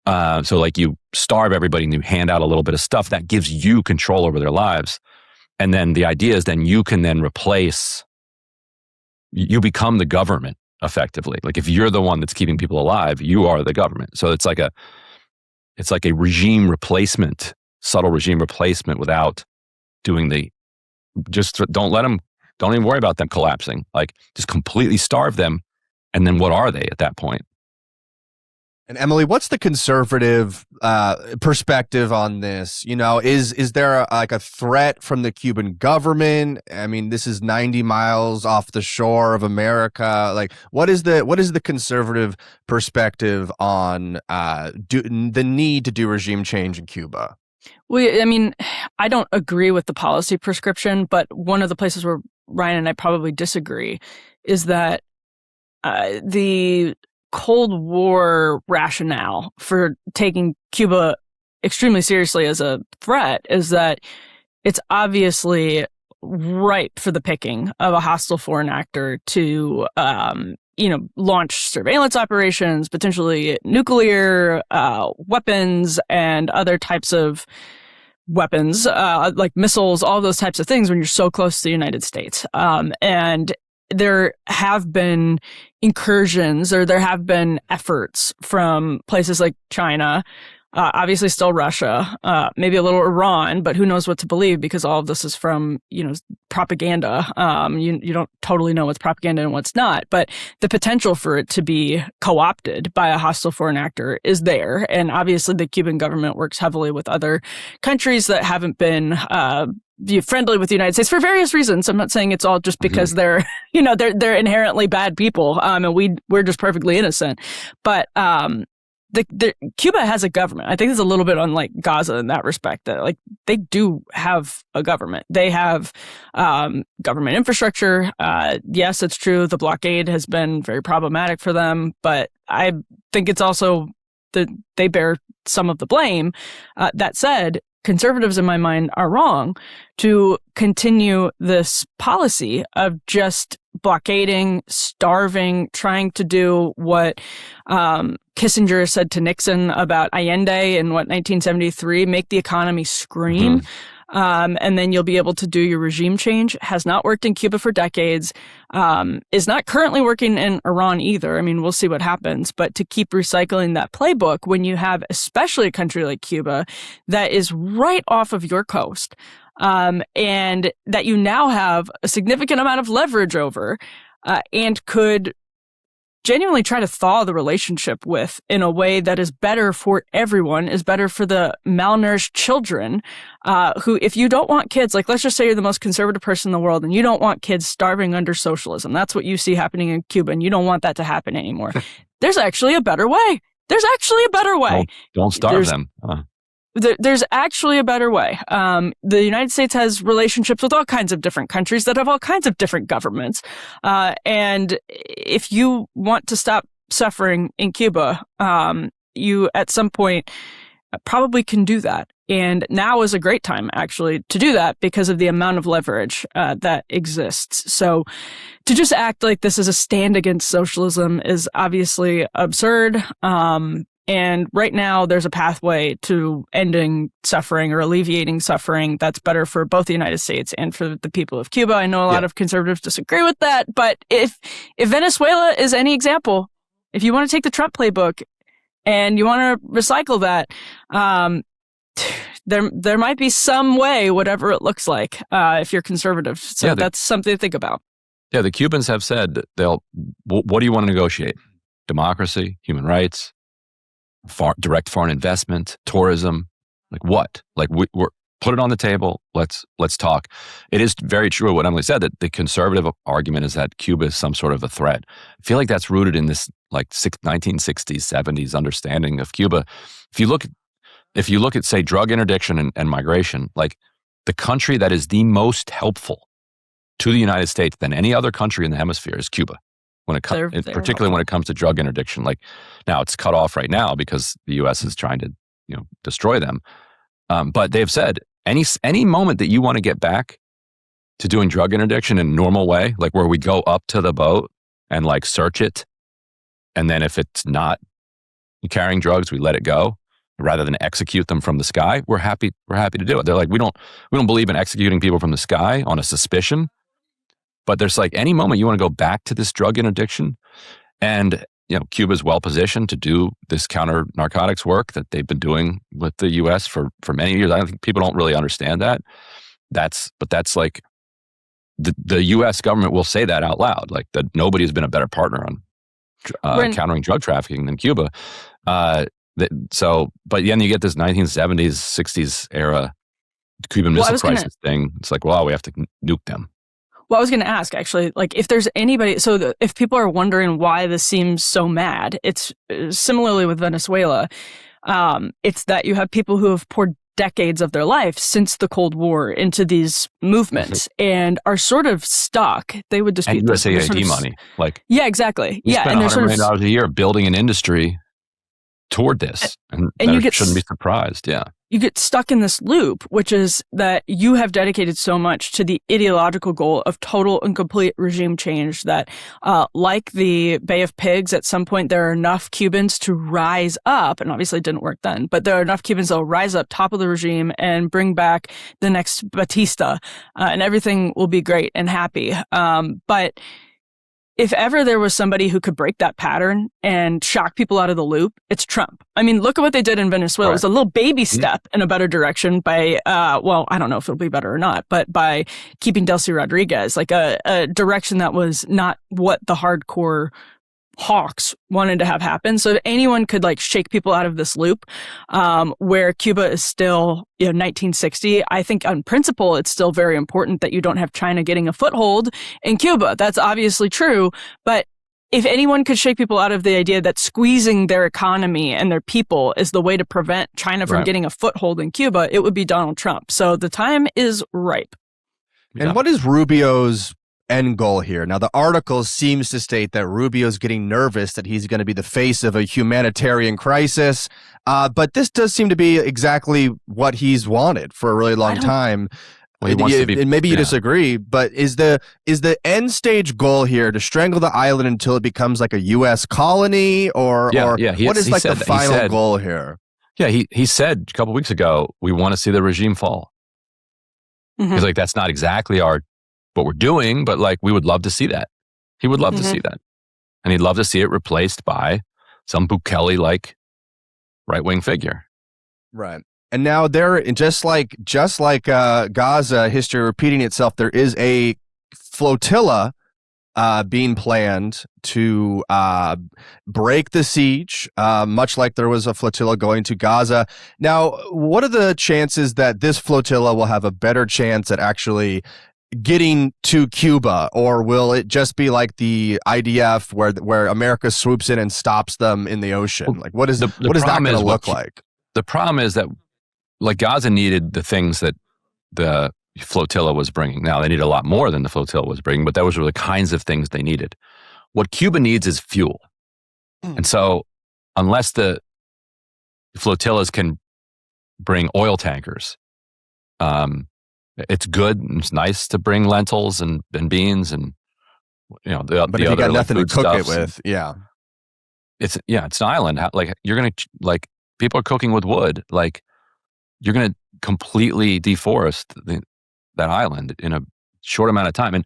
Speaker 2: So like you starve everybody and you hand out a little bit of stuff that gives you control over their lives. And then the idea is then you can then you become the government effectively. Like if you're the one that's keeping people alive, you are the government. So it's like a regime replacement, subtle regime replacement without doing don't even worry about them collapsing. Like just completely starve them. And then what are they at that point?
Speaker 1: And Emily, what's the conservative perspective on this? You know, is there a threat from the Cuban government? I mean, this is 90 miles off the shore of America. Like, what is the conservative perspective on the need to do regime change in Cuba?
Speaker 3: I don't agree with the policy prescription, but one of the places where Ryan and I probably disagree is that the Cold War rationale for taking Cuba extremely seriously as a threat is that it's obviously ripe for the picking of a hostile foreign actor to, launch surveillance operations, potentially nuclear weapons and other types of weapons, like missiles, all those types of things when you're so close to the United States. And there have been incursions, or there have been efforts from places like China, obviously still Russia, maybe a little Iran, but who knows what to believe because all of this is from, propaganda. You don't totally know what's propaganda and what's not, but the potential for it to be co-opted by a hostile foreign actor is there. And obviously the Cuban government works heavily with other countries that haven't been friendly with the United States for various reasons. I'm not saying it's all just because they're inherently bad people, and we're just perfectly innocent. But Cuba has a government. I think it's a little bit unlike Gaza in that respect. That like they do have a government. They have government infrastructure. Yes, it's true. The blockade has been very problematic for them, but I think it's also that they bear some of the blame. That said, conservatives in my mind are wrong to continue this policy of just blockading, starving, trying to do what Kissinger said to Nixon about Allende in 1973, make the economy scream. And then you'll be able to do your regime change. Has not worked in Cuba for decades. Is not currently working in Iran either. I mean, we'll see what happens. But to keep recycling that playbook when you have especially a country like Cuba that is right off of your coast, and that you now have a significant amount of leverage over, and could genuinely try to thaw the relationship with in a way that is better for everyone, is better for the malnourished children, who, if you don't want kids, like let's just say you're the most conservative person in the world and you don't want kids starving under socialism. That's what you see happening in Cuba and you don't want that to happen anymore. There's actually a better way. There's actually a better way.
Speaker 2: Don't starve them.
Speaker 3: There's actually a better way. The United States has relationships with all kinds of different countries that have all kinds of different governments. And if you want to stop suffering in Cuba, you at some point probably can do that. And now is a great time, actually, to do that because of the amount of leverage that exists. So to just act like this is a stand against socialism is obviously absurd. And right now, there's a pathway to ending suffering or alleviating suffering that's better for both the United States and for the people of Cuba. I know a lot of conservatives disagree with that, but if Venezuela is any example, if you want to take the Trump playbook and you want to recycle that, there might be some way, whatever it looks like, if you're conservative. So that's something to think about.
Speaker 2: Yeah, the Cubans have said what do you want to negotiate? Democracy, human rights, direct foreign investment, tourism, like what? Like we're put it on the table. Let's talk. It is very true what Emily said, that the conservative argument is that Cuba is some sort of a threat. I feel like that's rooted in this like 1960s, 70s understanding of Cuba. If you look at say drug interdiction and migration, like the country that is the most helpful to the United States than any other country in the hemisphere is Cuba. Particularly when it comes to drug interdiction. Like now it's cut off right now because the U.S. is trying to, destroy them. But they've said any moment that you want to get back to doing drug interdiction in a normal way, like where we go up to the boat and like search it, and then if it's not carrying drugs, we let it go rather than execute them from the sky. We're happy to do it. They're like, we don't believe in executing people from the sky on a suspicion. But there's like any moment you want to go back to this drug interdiction, and Cuba's well positioned to do this counter narcotics work that they've been doing with the U.S. for many years. I don't think people don't really understand that. That's like the U.S. government will say that out loud, like that nobody has been a better partner on countering drug trafficking than Cuba. But then you get this 1970s, 60s era Cuban Missile Crisis thing. It's like, well, we have to nuke them.
Speaker 3: Well, I was going to ask, actually, like if there's anybody, if people are wondering why this seems so mad, it's similarly with Venezuela. It's that you have people who have poured decades of their life since the Cold War into these movements and are sort of stuck. They would dispute
Speaker 2: and USAID money. Like,
Speaker 3: yeah, exactly.
Speaker 2: We spend $100 million a year building an industry toward this. And you shouldn't be surprised. Yeah.
Speaker 3: You get stuck in this loop, which is that you have dedicated so much to the ideological goal of total and complete regime change that, like the Bay of Pigs, at some point there are enough Cubans to rise up, and obviously it didn't work then, but there are enough Cubans that will rise up top of the regime and bring back the next Batista, and everything will be great and happy. But if ever there was somebody who could break that pattern and shock people out of the loop, it's Trump. I mean, look at what they did in Venezuela. Right. It was a little baby step in a better direction by, I don't know if it'll be better or not, but by keeping Delcy Rodriguez, like a direction that was not what the hardcore hawks wanted to have happen. So anyone could like shake people out of this loop, where Cuba is still, 1960. I think on principle, it's still very important that you don't have China getting a foothold in Cuba. That's obviously true. But if anyone could shake people out of the idea that squeezing their economy and their people is the way to prevent China from getting a foothold in Cuba, it would be Donald Trump. So the time is ripe.
Speaker 1: And what is Rubio's end goal here? Now, the article seems to state that Rubio's getting nervous that he's going to be the face of a humanitarian crisis. But this does seem to be exactly what he's wanted for a really long time. Well, and maybe you disagree, but is the end stage goal here to strangle the island until it becomes like a U.S. colony, or what is the final goal here?
Speaker 2: Yeah, he said a couple of weeks ago, we want to see the regime fall. Mm-hmm. He's like, that's not exactly what we're doing, but like we would love to see that. He would love to see that, and he'd love to see it replaced by some Bukele-like right-wing figure.
Speaker 1: Right. And now there, just like Gaza history repeating itself, there is a flotilla being planned to break the siege, much like there was a flotilla going to Gaza. Now, what are the chances that this flotilla will have a better chance at actually getting to Cuba, or will it just be like the IDF where America swoops in and stops them in the ocean? Like, what is that going to look like?
Speaker 2: The problem is that, like, Gaza needed the things that the flotilla was bringing. Now, they need a lot more than the flotilla was bringing, but those were the kinds of things they needed. What Cuba needs is fuel. And so unless the flotillas can bring oil tankers, it's good and it's nice to bring lentils and beans and,
Speaker 1: but if you got nothing to cook it with,
Speaker 2: it's an island. Like, you're going to, people are cooking with wood. Like, you're going to completely deforest that island in a short amount of time. And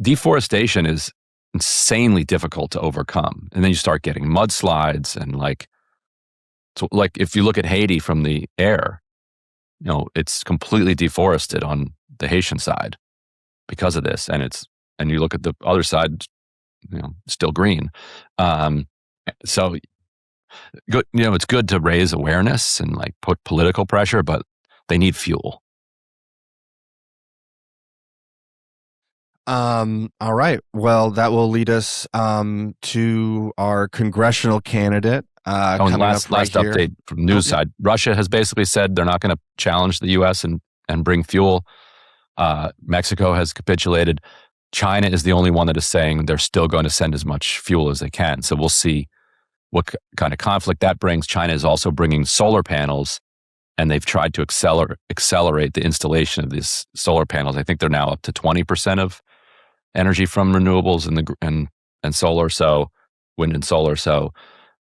Speaker 2: deforestation is insanely difficult to overcome. And then you start getting mudslides and if you look at Haiti from the air, it's completely deforested on the Haitian side because of this. And you look at the other side, still green. So good, it's good to raise awareness and put political pressure, but they need fuel.
Speaker 1: All right. Well, that will lead us to our congressional candidate.
Speaker 2: Last update from the news side. Russia has basically said they're not going to challenge the U.S. and bring fuel. Mexico has capitulated. China is the only one that is saying they're still going to send as much fuel as they can. So we'll see what kind of conflict that brings. China is also bringing solar panels, and they've tried to accelerate the installation of these solar panels. I think they're now up to 20% of energy from renewables and solar, so wind and solar. So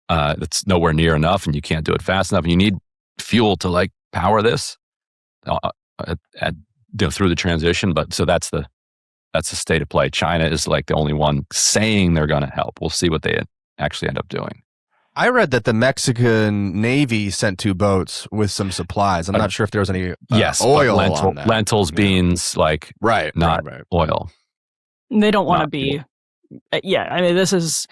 Speaker 2: that's nowhere near enough, and you can't do it fast enough. And you need fuel to power this through the transition. But so that's the state of play. China is the only one saying they're going to help. We'll see what they actually end up doing.
Speaker 1: I read that the Mexican Navy sent 2 boats with some supplies. I'm not sure if there was any oil on that.
Speaker 2: Lentils, beans, not oil.
Speaker 3: They don't want to be. I mean, this is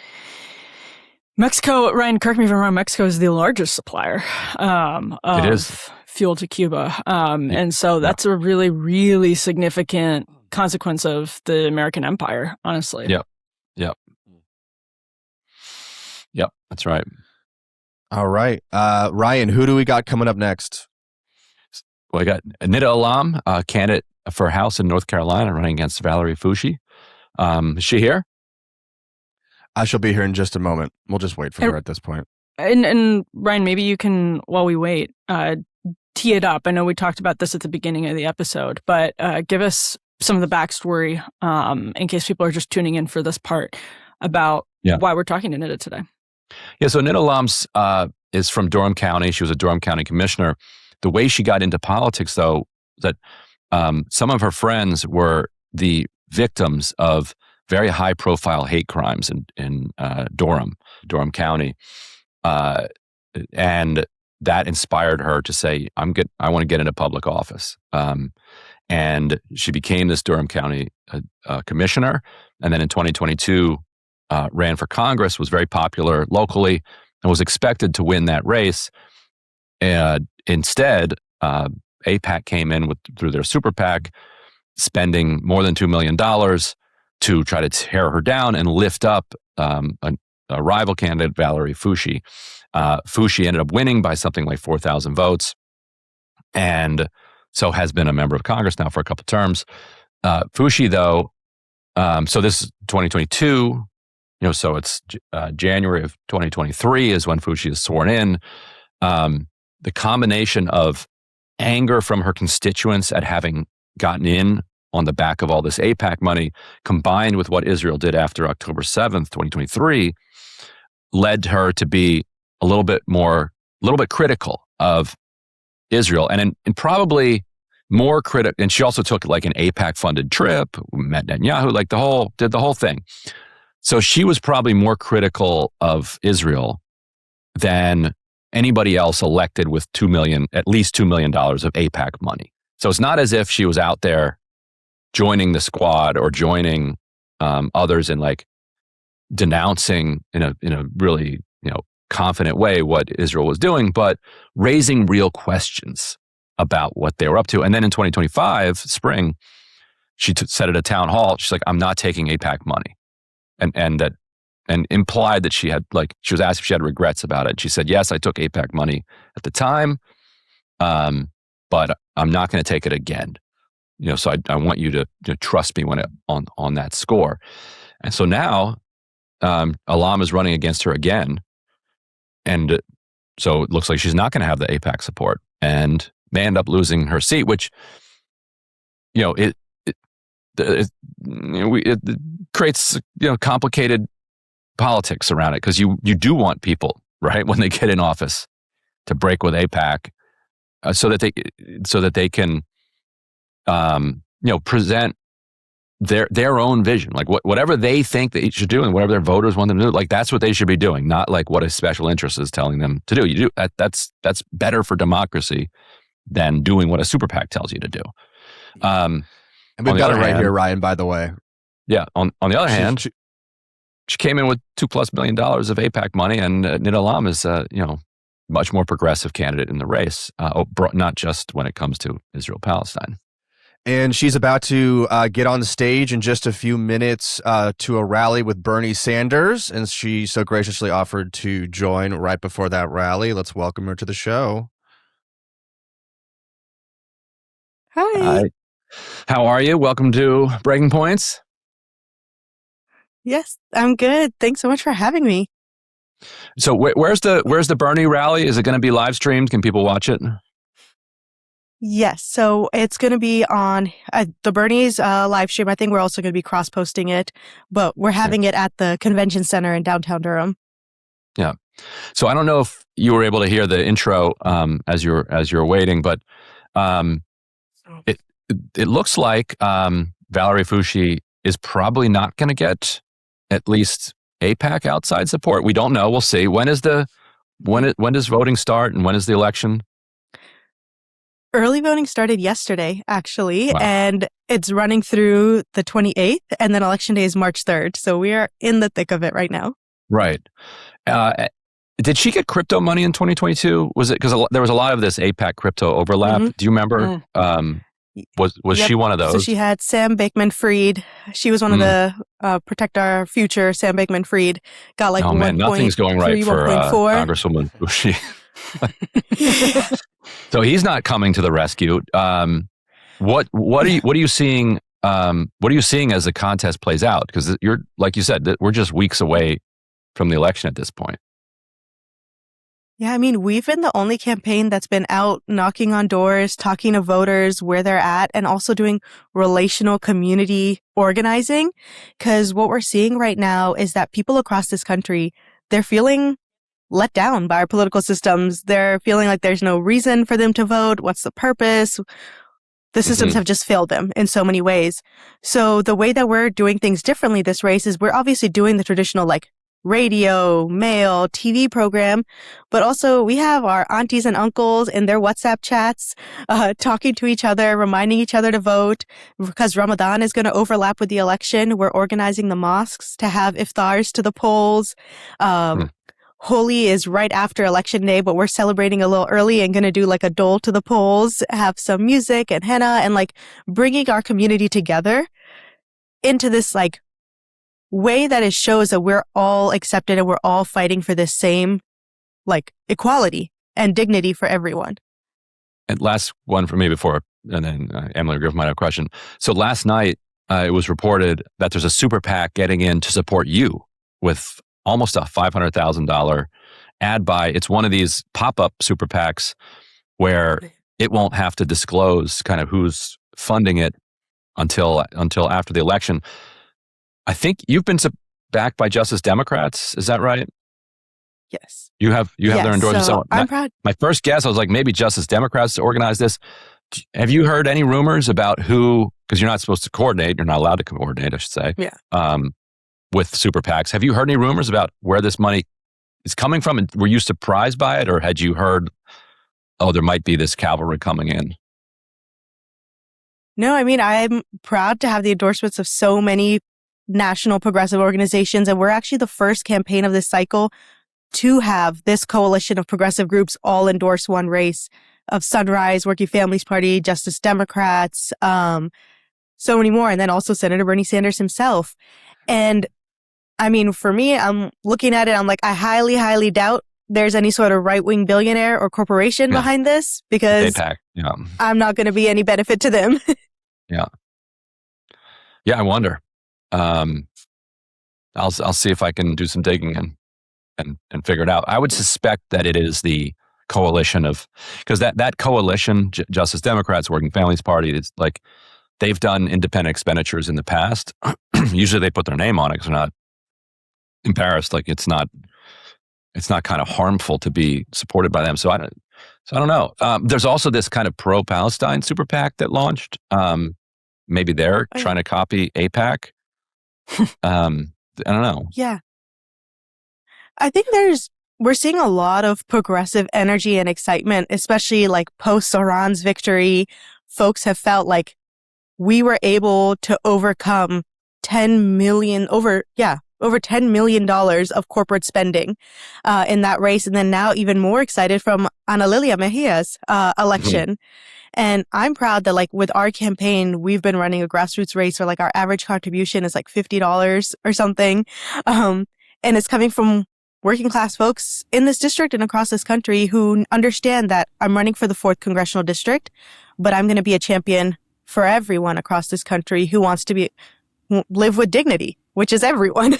Speaker 3: Mexico. Ryan, correct me if I'm wrong. Mexico is the largest supplier of fuel to Cuba, and so that's a really, really significant consequence of the American empire. Honestly.
Speaker 2: Yep, that's right.
Speaker 1: All right. Ryan, who do we got coming up next?
Speaker 2: Well, I got Nida Allam, candidate for House in North Carolina, running against Valerie Fouché. Is she here?
Speaker 1: She'll be here in just a moment. We'll just wait for her at this point.
Speaker 3: And Ryan, maybe you can, while we wait, tee it up. I know we talked about this at the beginning of the episode, but give us some of the backstory in case people are just tuning in for this part about why we're talking to Nida today.
Speaker 2: Yeah, so Nida Allam is from Durham County. She was a Durham County commissioner. The way she got into politics, though, that some of her friends were the victims of very high-profile hate crimes in Durham County, and that inspired her to say, "I want to get into public office." And she became this Durham County commissioner, and then in 2022. Ran for Congress, was very popular locally, and was expected to win that race. Instead, AIPAC came in through their super PAC, spending more than $2 million to try to tear her down and lift up a rival candidate, Valerie Fouché. Fouché ended up winning by something like 4,000 votes, and so has been a member of Congress now for a couple of terms. Fouché, though, so this is 2022, so it's January of 2023 is when Fouché is sworn in. The combination of anger from her constituents at having gotten in on the back of all this AIPAC money, combined with what Israel did after October 7th, 2023, led her to be a little bit critical of Israel, and probably more critical. And she also took like an AIPAC funded trip, met Netanyahu, did the whole thing. So she was probably more critical of Israel than anybody else elected with at least $2 million of AIPAC money. So it's not as if she was out there joining the squad or joining others in like denouncing in a really confident way what Israel was doing, but raising real questions about what they were up to. And then in 2025 spring, she said at a town hall, she's like, "I'm not taking AIPAC money," and implied that she was asked if she had regrets about it. She said, "Yes, I took AIPAC money at the time, but I'm not going to take it again. So I want you to trust me on that score." And so now Allam is running against her again, and so it looks like she's not going to have the AIPAC support, and may end up losing her seat, which it creates complicated politics around it, because you do want people, right, when they get in office to break with AIPAC, so that they can present their own vision, like whatever they think they should do and whatever their voters want them to do, like that's what they should be doing, not like what a special interest is telling them to do. You do that's better for democracy than doing what a super PAC tells you to do.
Speaker 1: And we've got it right here, Ryan, by the way.
Speaker 2: Yeah. On the other hand, she came in with $2+ million of AIPAC money, and Nida Allam is much more progressive candidate in the race, not just when it comes to Israel-Palestine.
Speaker 1: And she's about to get on the stage in just a few minutes to a rally with Bernie Sanders, and she so graciously offered to join right before that rally. Let's welcome her to the show.
Speaker 4: Hi.
Speaker 2: How are you? Welcome to Breaking Points.
Speaker 4: Yes, I'm good. Thanks so much for having me.
Speaker 2: So where's the Bernie rally? Is it going to be live streamed? Can people watch it?
Speaker 4: Yes, so it's going to be on the Bernie's live stream. I think we're also going to be cross-posting it, but we're having it at the convention center in downtown Durham.
Speaker 2: Yeah. So I don't know if you were able to hear the intro as you're waiting, but it looks like Valerie Fouché is probably not going to get at least AIPAC outside support. We don't know. We'll see. When does voting start, and when is the election?
Speaker 4: Early voting started yesterday, actually, wow. And it's running through the 28th, and then election day is March 3rd. So we are in the thick of it right now.
Speaker 2: Right. Did she get crypto money in 2022? Was it because there was a lot of this AIPAC crypto overlap? Mm-hmm. Do you remember? Was yep. she one of those?
Speaker 4: So she had Sam Bankman-Fried. She was one of the Protect Our Future. Sam Bankman-Fried got like
Speaker 2: nothing's going right for Congresswoman Fouché. So he's not coming to the rescue. What are you seeing? What are you seeing as the contest plays out? Because you're, like you said, we're just weeks away from the election at this point.
Speaker 4: Yeah, I mean, we've been the only campaign that's been out knocking on doors, talking to voters where they're at, and also doing relational community organizing. Because what we're seeing right now is that people across this country, they're feeling let down by our political systems. They're feeling like there's no reason for them to vote. What's the purpose? The systems have just failed them in so many ways. So the way that we're doing things differently this race is we're obviously doing the traditional like radio, mail, TV program, but also we have our aunties and uncles in their WhatsApp chats, talking to each other, reminding each other to vote. Because Ramadan is going to overlap with the election, we're organizing the mosques to have iftars to the polls. Holi is right after election day, but we're celebrating a little early and going to do like a dole to the polls, have some music and henna, and like bringing our community together into this like way that it shows that we're all accepted and we're all fighting for the same, like, equality and dignity for everyone.
Speaker 2: And last one for me before, and then Emily Griff might have a question. So last night, it was reported that there's a super PAC getting in to support you with almost a $500,000 ad buy. It's one of these pop-up super PACs where it won't have to disclose kind of who's funding it until after the election. I think you've been backed by Justice Democrats. Is that right?
Speaker 4: Yes.
Speaker 2: You have their endorsement.
Speaker 4: So I'm proud.
Speaker 2: My first guess, I was like, maybe Justice Democrats organized this. Have you heard any rumors about who, because you're not supposed to coordinate, you're not allowed to coordinate, I should say, with super PACs. Have you heard any rumors about where this money is coming from? And were you surprised by it, or had you heard, oh, there might be this cavalry coming in?
Speaker 4: No, I mean, I'm proud to have the endorsements of so many national progressive organizations, and we're actually the first campaign of this cycle to have this coalition of progressive groups all endorse one race of Sunrise, Working Families Party, Justice Democrats, so many more, and then also Senator Bernie Sanders himself. And I mean, for me, I'm looking at it, I'm like, I highly, highly doubt there's any sort of right-wing billionaire or corporation behind this, because I'm not going to be any benefit to them.
Speaker 2: Yeah, I wonder. I'll see if I can do some digging and figure it out. I would suspect that it is the coalition of, because that coalition, Justice Democrats, Working Families Party, it's like they've done independent expenditures in the past. Usually they put their name on it because they're not embarrassed. Like it's not kind of harmful to be supported by them. So I don't know. There's also this kind of pro-Palestine super PAC that launched. Maybe they're trying to copy AIPAC. I don't know.
Speaker 4: Yeah. I think we're seeing a lot of progressive energy and excitement, especially like post Zohran's victory. Folks have felt like we were able to overcome over $10 million of corporate spending in that race. And then now even more excited from Ana Lilia Mejia's election. Mm-hmm. And I'm proud that like with our campaign, we've been running a grassroots race where like our average contribution is like $50 or something. And it's coming from working class folks in this district and across this country who understand that I'm running for the 4th Congressional District, but I'm going to be a champion for everyone across this country who wants to live with dignity, which is everyone.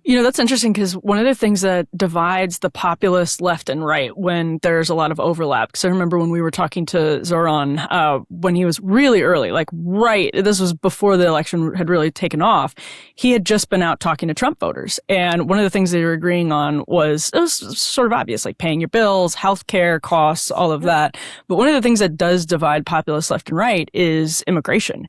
Speaker 3: You know, that's interesting because one of the things that divides the populist left and right when there's a lot of overlap, because I remember when we were talking to Zohran when he was really early, this was before the election had really taken off, he had just been out talking to Trump voters. And one of the things they were agreeing on it was sort of obvious, like paying your bills, healthcare costs, all of that. But one of the things that does divide populist left and right is immigration.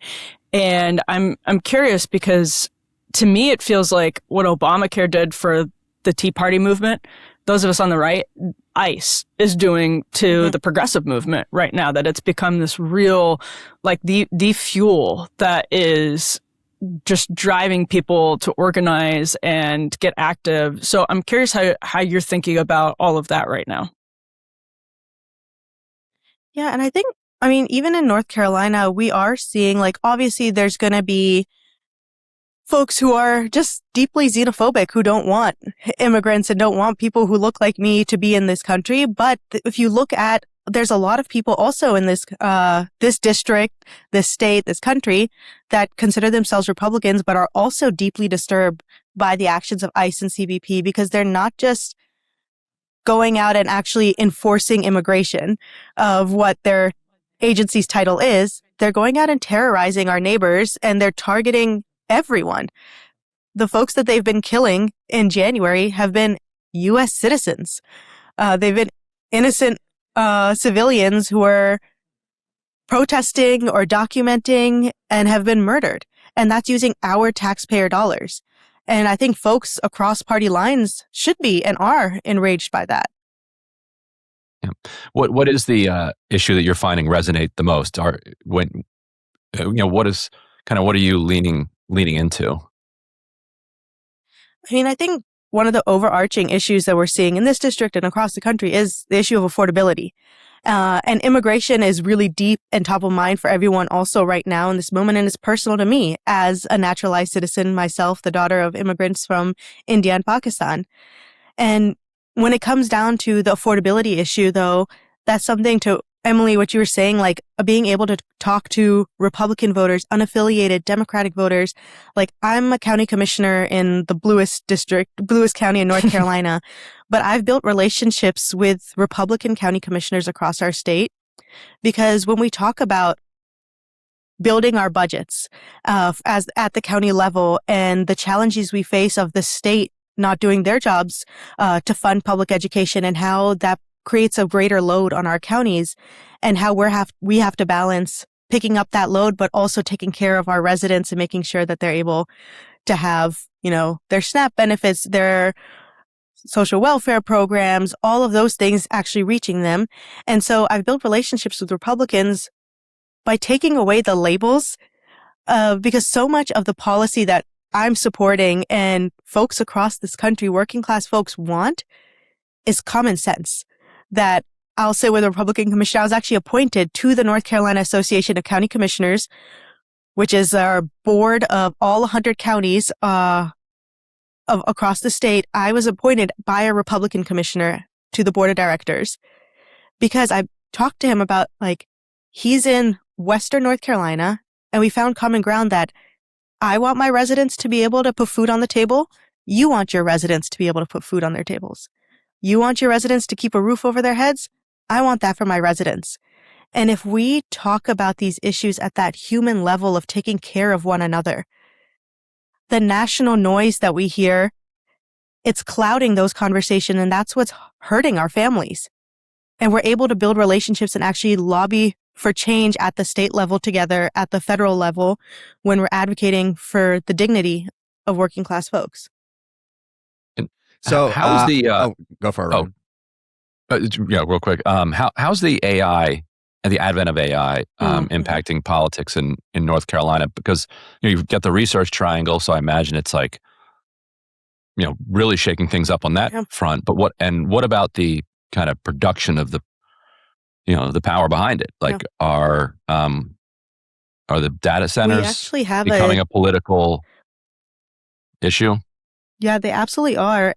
Speaker 3: And I'm curious because to me, it feels like what Obamacare did for the Tea Party movement, those of us on the right, ICE is doing to the progressive movement right now, that it's become this real, like the fuel that is just driving people to organize and get active. So I'm curious how you're thinking about all of that right now.
Speaker 4: Yeah, and I think, even in North Carolina, we are seeing, like, obviously there's going to be folks who are just deeply xenophobic, who don't want immigrants and don't want people who look like me to be in this country. But if you look at, there's a lot of people also in this district, this state, this country that consider themselves Republicans, but are also deeply disturbed by the actions of ICE and CBP, because they're not just going out and actually enforcing immigration of what their agency's title is. They're going out and terrorizing our neighbors, and they're targeting everyone. The folks that they've been killing in January have been U.S. citizens. They've been innocent civilians who are protesting or documenting and have been murdered. And that's using our taxpayer dollars. And I think folks across party lines should be and are enraged by that.
Speaker 2: Yeah. What is the issue that you're finding resonate the most? What are you leaning into?
Speaker 4: I think one of the overarching issues that we're seeing in this district and across the country is the issue of affordability. And immigration is really deep and top of mind for everyone also right now in this moment. And it's personal to me as a naturalized citizen myself, the daughter of immigrants from India and Pakistan. And when it comes down to the affordability issue, though, that's something to Emily, what you were saying, like being able to talk to Republican voters, unaffiliated Democratic voters. Like I'm a county commissioner in the bluest county in North Carolina, but I've built relationships with Republican county commissioners across our state because when we talk about building our budgets as at the county level and the challenges we face of the state not doing their jobs to fund public education and how that creates a greater load on our counties and how we have to balance picking up that load, but also taking care of our residents and making sure that they're able to have, their SNAP benefits, their social welfare programs, all of those things actually reaching them. And so I've built relationships with Republicans by taking away the labels, because so much of the policy that I'm supporting and folks across this country, working class folks want is common sense. That I'll say with a Republican commissioner, I was actually appointed to the North Carolina Association of County Commissioners, which is our board of all 100 counties across the state. I was appointed by a Republican commissioner to the board of directors because I talked to him about he's in Western North Carolina and we found common ground that I want my residents to be able to put food on the table. You want your residents to be able to put food on their tables. You want your residents to keep a roof over their heads? I want that for my residents. And if we talk about these issues at that human level of taking care of one another, the national noise that we hear, it's clouding those conversations, and that's what's hurting our families. And we're able to build relationships and actually lobby for change at the state level together, at the federal level, when we're advocating for the dignity of working class folks.
Speaker 2: So how's the
Speaker 1: go for it.
Speaker 2: Yeah, real quick. How's the AI and the advent of AI impacting politics in North Carolina? Because you've got the research triangle, so I imagine it's really shaking things up on that front. But what about the kind of production of the the power behind it? Are the data centers becoming a political issue?
Speaker 4: Yeah, they absolutely are.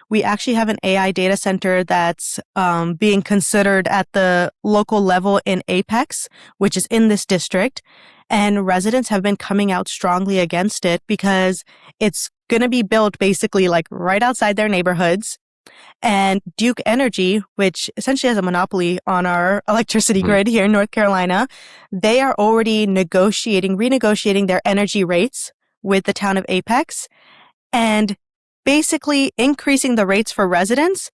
Speaker 4: We actually have an AI data center that's being considered at the local level in Apex, which is in this district. And residents have been coming out strongly against it because it's going to be built basically right outside their neighborhoods. And Duke Energy, which essentially has a monopoly on our electricity grid here in North Carolina, they are already renegotiating their energy rates with the town of Apex, and basically increasing the rates for residents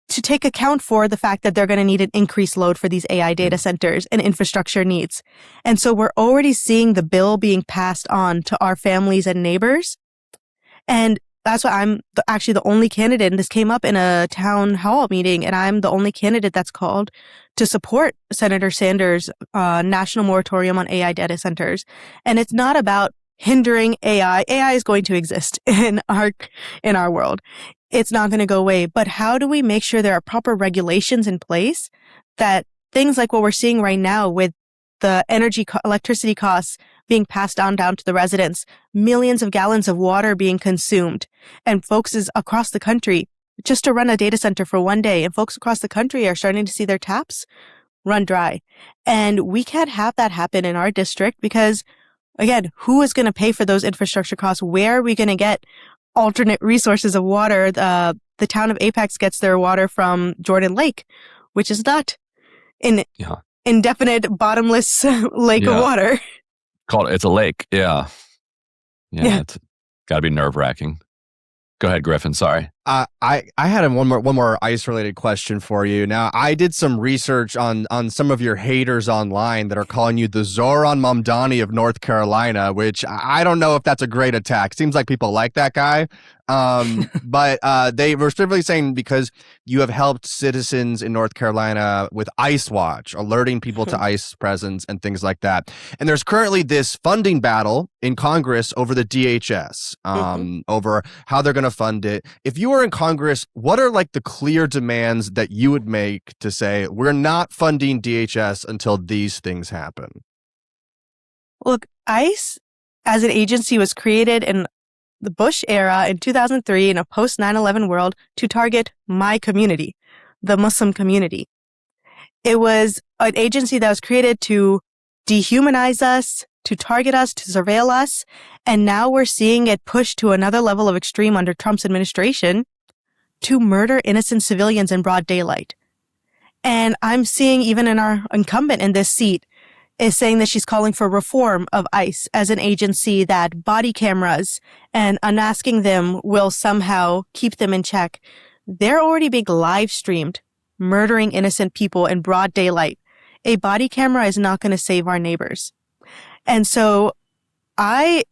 Speaker 4: to take account for the fact that they're going to need an increased load for these AI data centers and infrastructure needs. And so we're already seeing the bill being passed on to our families and neighbors. And that's why I'm actually the only candidate, and this came up in a town hall meeting, and I'm the only candidate that's called to support Senator Sanders' national moratorium on AI data centers. And it's not about hindering AI. AI is going to exist in our world. It's not going to go away. But how do we make sure there are proper regulations in place that things like what we're seeing right now with the electricity costs being passed down to the residents, millions of gallons of water being consumed, and folks across the country just to run a data center for one day, and folks across the country are starting to see their taps run dry. And we can't have that happen in our district because, again, who is going to pay for those infrastructure costs? Where are we going to get alternate resources of water? The town of Apex gets their water from Jordan Lake, which is not an indefinite bottomless lake of water.
Speaker 2: It's a lake. Yeah. It's got to be nerve-wracking. Go ahead, Griffin. Sorry.
Speaker 1: I had one more ICE-related question for you. Now, I did some research on some of your haters online that are calling you the Zohran Mamdani of North Carolina, which I don't know if that's a great attack. Seems like people like that guy. But they were specifically saying because you have helped citizens in North Carolina with ICE Watch, alerting people to ICE presence and things like that. And there's currently this funding battle in Congress over the DHS, over how they're going to fund it. If you were were in Congress, what are like the clear demands that you would make to say, we're not funding DHS until these things happen?
Speaker 4: Look, ICE as an agency was created in the Bush era in 2003 in a post 9/11 world to target my community, the Muslim community. It was an agency that was created to dehumanize us, to target us, to surveil us. And now we're seeing it pushed to another level of extreme under Trump's administration to murder innocent civilians in broad daylight. And I'm seeing even in our incumbent in this seat is saying that she's calling for reform of ICE as an agency, that body cameras and unmasking them will somehow keep them in check. They're already being live streamed, murdering innocent people in broad daylight. A body camera is not going to save our neighbors. And so I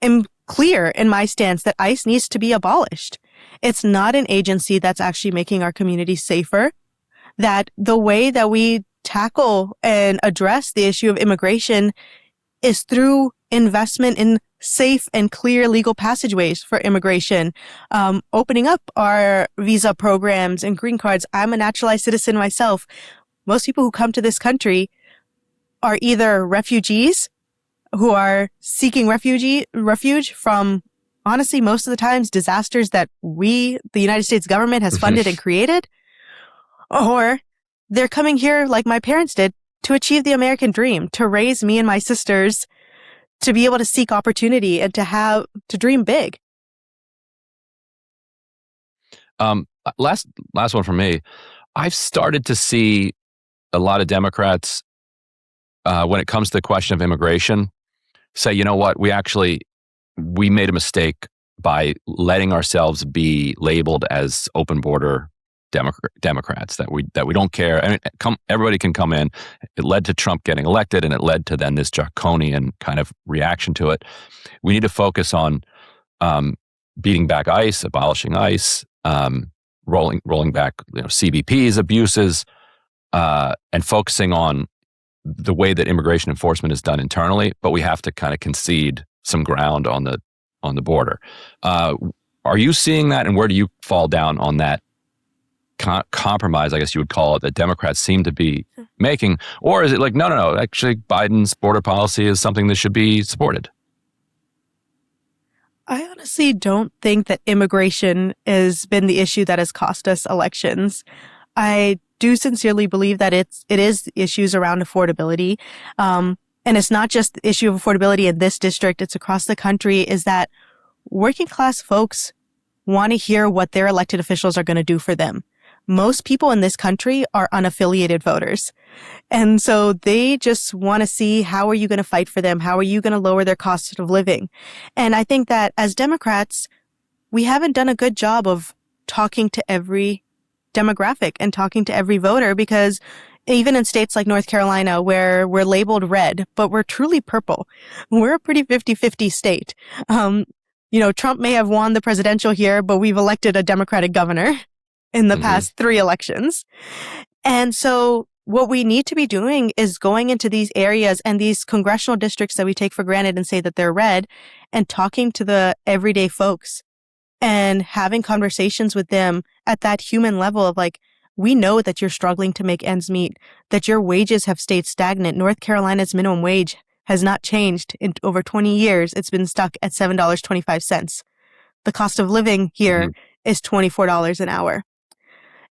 Speaker 4: am clear in my stance that ICE needs to be abolished. It's not an agency that's actually making our community safer, that the way that we tackle and address the issue of immigration is through investment in safe and clear legal passageways for immigration, opening up our visa programs and green cards. I'm a naturalized citizen myself. Most people who come to this country are either refugees who are seeking refuge from, honestly, most of the times, disasters that the United States government has funded and created, or they're coming here like my parents did to achieve the American dream, to raise me and my sisters, to be able to seek opportunity and to dream big.
Speaker 2: Last one from me. I've started to see a lot of Democrats, when it comes to the question of immigration, say, you know what, we made a mistake by letting ourselves be labeled as open border Democrats, that we don't care. I mean, everybody can come in. It led to Trump getting elected, and it led to then this draconian kind of reaction to it. We need to focus on beating back ICE, abolishing ICE, rolling back CBP's abuses, and focusing on the way that immigration enforcement is done internally. But we have to kind of concede some ground on the border. Are you seeing that, and where do you fall down on that compromise, I guess you would call it, that Democrats seem to be making? Or is it like, no, actually Biden's border policy is something that should be supported?
Speaker 4: I honestly don't think that immigration has been the issue that has cost us elections. I do sincerely believe that it is issues around affordability. And it's not just the issue of affordability in this district, it's across the country, is that working class folks want to hear what their elected officials are going to do for them. Most people in this country are unaffiliated voters. And so they just want to see, how are you going to fight for them? How are you going to lower their cost of living? And I think that as Democrats, we haven't done a good job of talking to every demographic and talking to every voter, because even in states like North Carolina, where we're labeled red, but we're truly purple, we're a pretty 50-50 state. Trump may have won the presidential here, but we've elected a Democratic governor in the past 3 elections. And so what we need to be doing is going into these areas and these congressional districts that we take for granted and say that they're red, and talking to the everyday folks and having conversations with them at that human level of like, we know that you're struggling to make ends meet, that your wages have stayed stagnant. North Carolina's minimum wage has not changed in over 20 years. It's been stuck at $7.25. The cost of living here is $24 an hour.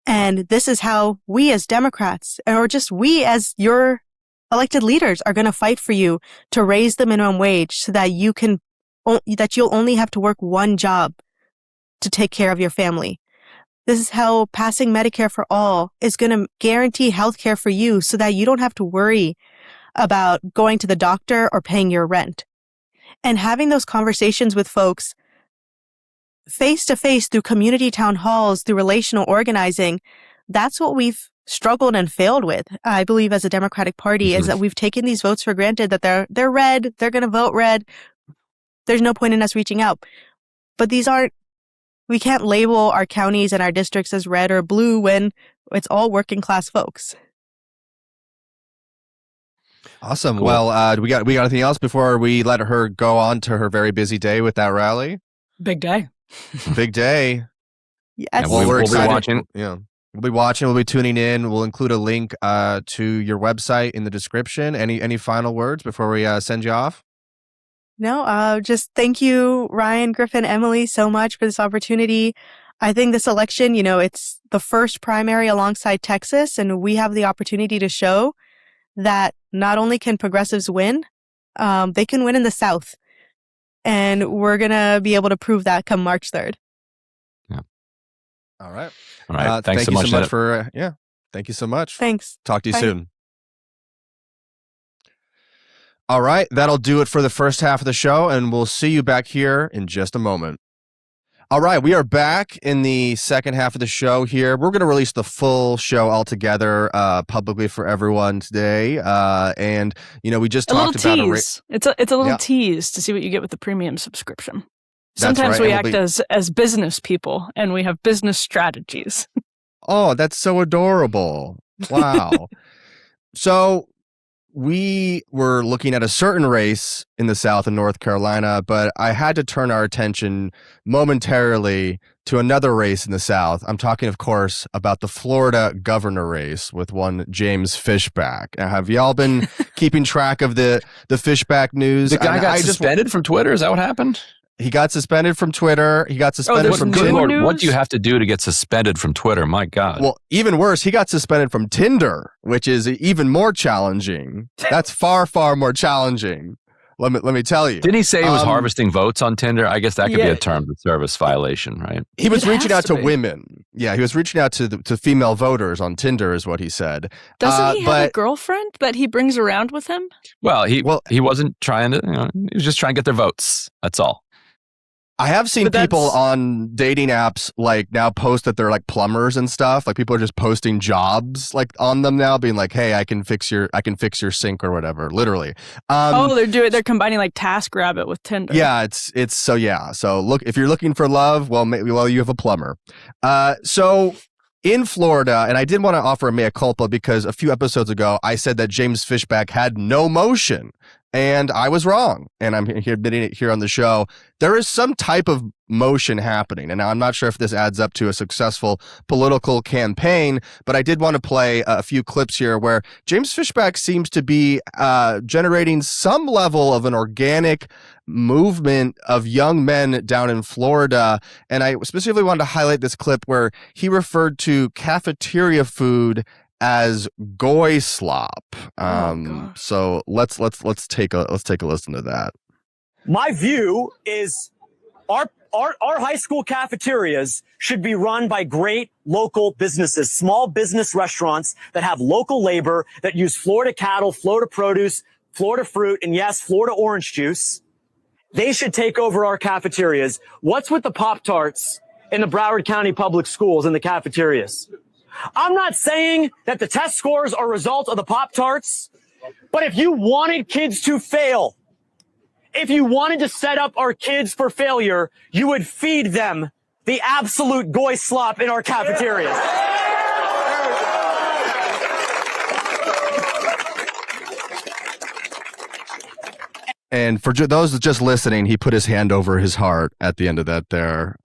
Speaker 4: And this is how we as Democrats, or just we as your elected leaders, are going to fight for you to raise the minimum wage so that you'll only have to work one job to take care of your family. This is how passing Medicare for all is going to guarantee health care for you so that you don't have to worry about going to the doctor or paying your rent. And having those conversations with folks face to face through community town halls, through relational organizing, that's what we've struggled and failed with, I believe, as a Democratic Party, is that we've taken these votes for granted, that they're red, they're going to vote red. There's no point in us reaching out. But we can't label our counties and our districts as red or blue when it's all working class folks.
Speaker 1: Awesome. Cool. Well, we got anything else before we let her go on to her very busy day with that rally?
Speaker 3: Big day.
Speaker 1: Big day.
Speaker 4: Yes.
Speaker 2: Yeah, we'll be watching.
Speaker 1: Yeah. We'll be watching. We'll be tuning in. We'll include a link to your website in the description. Any final words before we send you off?
Speaker 4: No, just thank you, Ryan, Griffin, Emily, so much for this opportunity. I think this election, it's the first primary alongside Texas, and we have the opportunity to show that not only can progressives win, they can win in the South. And we're going to be able to prove that come March 3rd.
Speaker 1: Yeah. All right.
Speaker 2: Thanks so much
Speaker 1: for, thank you so much.
Speaker 4: Thanks.
Speaker 1: Talk to you soon. All right. That'll do it for the first half of the show, and we'll see you back here in just a moment. All right, we are back in the second half of the show here. We're going to release the full show altogether publicly for everyone today. And, we just talked about
Speaker 3: it's a little tease to see what you get with the premium subscription. Sometimes we act as business people, and we have business strategies.
Speaker 1: Oh, that's so adorable. Wow. So we were looking at a certain race in the South in North Carolina, but I had to turn our attention momentarily to another race in the South. I'm talking, of course, about the Florida governor race with one James Fishback. Now, have y'all been keeping track of the Fishback news?
Speaker 2: The guy got suspended from Twitter? Is that what happened?
Speaker 1: He got suspended from Twitter. He got suspended from
Speaker 2: Tinder. Lord, what do you have to do to get suspended from Twitter? My God.
Speaker 1: Well, even worse, he got suspended from Tinder, which is even more challenging. That's far, far more challenging. Let me tell you.
Speaker 2: Didn't he say he was harvesting votes on Tinder? I guess that could be a terms of service violation, right?
Speaker 1: He was reaching out to women. Yeah, he was reaching out to female voters on Tinder, is what he said.
Speaker 3: Doesn't he have a girlfriend that he brings around with him?
Speaker 2: Well, he wasn't trying to. He was just trying to get their votes. That's all.
Speaker 1: I have seen people on dating apps now post that they're plumbers and stuff. People are just posting jobs on them now, being like, "Hey, I can fix your sink or whatever." Literally.
Speaker 3: They're combining TaskRabbit with Tinder.
Speaker 1: Yeah, it's so yeah. So look, if you're looking for love, well, you have a plumber. So in Florida, and I did want to offer a mea culpa because a few episodes ago I said that James Fishback had no motion. And I was wrong, and I'm here admitting it here on the show. There is some type of motion happening, and now I'm not sure if this adds up to a successful political campaign, but I did want to play a few clips here where James Fishback seems to be generating some level of an organic movement of young men down in Florida, and I specifically wanted to highlight this clip where he referred to cafeteria food as goy slop. So let's take a listen to that.
Speaker 5: My view is our high school cafeterias should be run by great local businesses, small business restaurants that have local labor, that use Florida cattle, Florida produce, Florida fruit, and yes, Florida orange juice. They should take over our cafeterias. What's with the Pop-Tarts in the Broward County Public Schools in the cafeterias? I'm not saying that the test scores are a result of the Pop-Tarts, but if you wanted kids to fail, if you wanted to set up our kids for failure, you would feed them the absolute goy slop in our cafeterias.
Speaker 1: And for those just listening, he put his hand over his heart at the end of that there,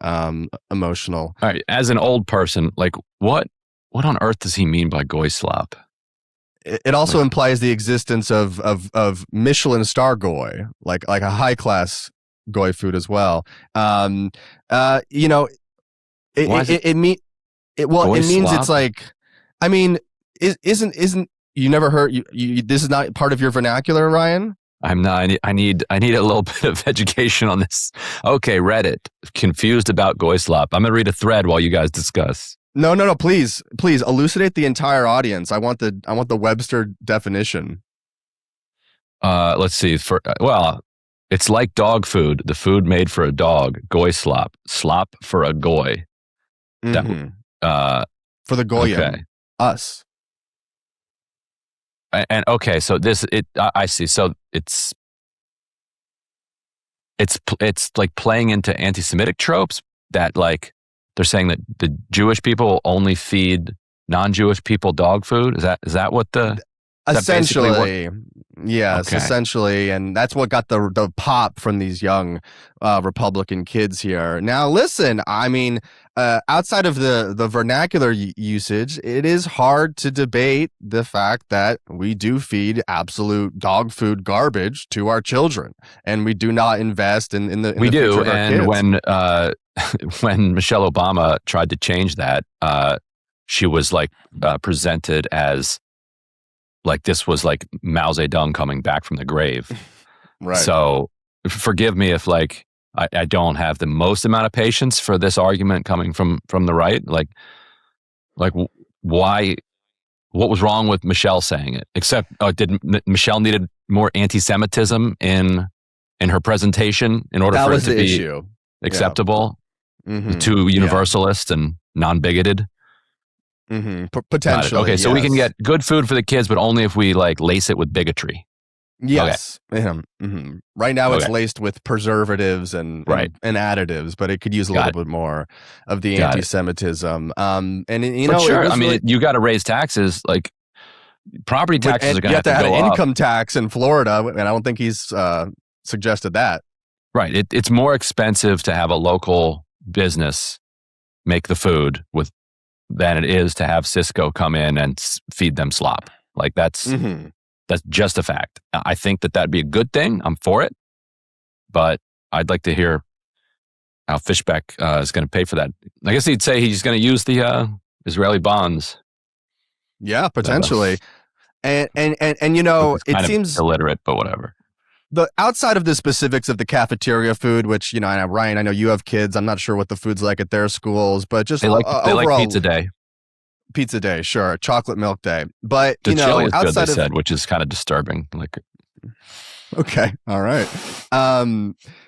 Speaker 1: emotional.
Speaker 2: All right, as an old person, what on earth does he mean by goy slop?
Speaker 1: It also implies the existence of Michelin star goy, like a high class goy food as well. It means
Speaker 2: slop?
Speaker 1: Isn't you never heard you this is not part of your vernacular, Ryan?
Speaker 2: I'm not. I need a little bit of education on this. Okay, Reddit, confused about goy slop. I'm gonna read a thread while you guys discuss.
Speaker 1: No, please elucidate the entire audience. I want the Webster definition.
Speaker 2: Let's see. It's like dog food, the food made for a dog. Goy slop for a goy.
Speaker 1: Mm-hmm. For the goyim,
Speaker 2: okay.
Speaker 1: Us.
Speaker 2: And okay, so I see. So it's like playing into anti-Semitic tropes that they're saying that the Jewish people only feed non-Jewish people dog food. Is that what the?
Speaker 1: Essentially, yes, okay. Essentially, and that's what got the pop from these young Republican kids here. Now, listen, I mean, outside of the vernacular usage, it is hard to debate the fact that we do feed absolute dog food garbage to our children, and we do not invest in the future of our kids.
Speaker 2: When Michelle Obama tried to change that, she was like presented as like this was like Mao Zedong coming back from the grave.
Speaker 1: Right.
Speaker 2: So forgive me if like I don't have the most amount of patience for this argument coming from the right. Like why? What was wrong with Michelle saying it? Except did Michelle needed more anti-Semitism in her presentation in order for it to be acceptable to universalists and non-bigoted?
Speaker 1: Potentially.
Speaker 2: Okay, so we can get good food for the kids, but only if we like lace it with bigotry.
Speaker 1: Yes. Okay. Right now it's laced with preservatives and additives, but it could use a little bit more of the anti-Semitism. And you know,
Speaker 2: sure. I mean, you got to raise taxes. Like property taxes are going to have to
Speaker 1: add
Speaker 2: go
Speaker 1: an
Speaker 2: up.
Speaker 1: Income tax in Florida, and I don't think he's suggested that.
Speaker 2: Right. It's more expensive to have a local business make the food than it is to have Cisco come in and feed them slop. Like that's just a fact. I think that'd be a good thing. I'm for it, but I'd like to hear how Fishback is going to pay for that. I guess he'd say he's going to use the Israeli bonds.
Speaker 1: Yeah, potentially. And you know, it seems
Speaker 2: illiterate, but whatever.
Speaker 1: The outside of the specifics of the cafeteria food, which, you know, Ryan, I know you have kids. I'm not sure what the food's like at their schools, but just
Speaker 2: they like pizza day.
Speaker 1: Pizza day, sure. Chocolate milk day. But
Speaker 2: the chili is
Speaker 1: outside
Speaker 2: good, they said, which is kind of disturbing. Like,
Speaker 1: okay, all right.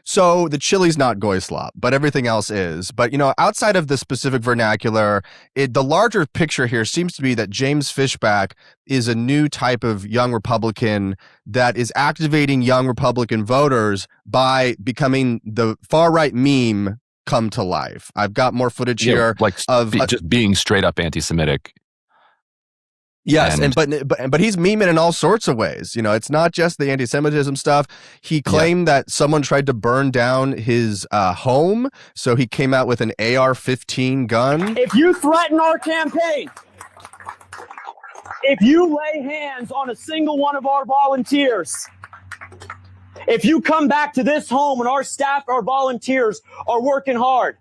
Speaker 1: So the chili's not goy slop, but everything else is. But, you know, outside of the specific vernacular, the larger picture here seems to be that James Fishback is a new type of young Republican that is activating young Republican voters by becoming the far-right meme come to life. I've got more footage here
Speaker 2: like of just being straight up anti-Semitic.
Speaker 1: Yes, but he's memeing in all sorts of ways. You know, it's not just the anti-Semitism stuff. He claimed that someone tried to burn down his home, so he came out with an AR-15 gun.
Speaker 5: If you threaten our campaign, if you lay hands on a single one of our volunteers, if you come back to this home and our staff, our volunteers are working hard,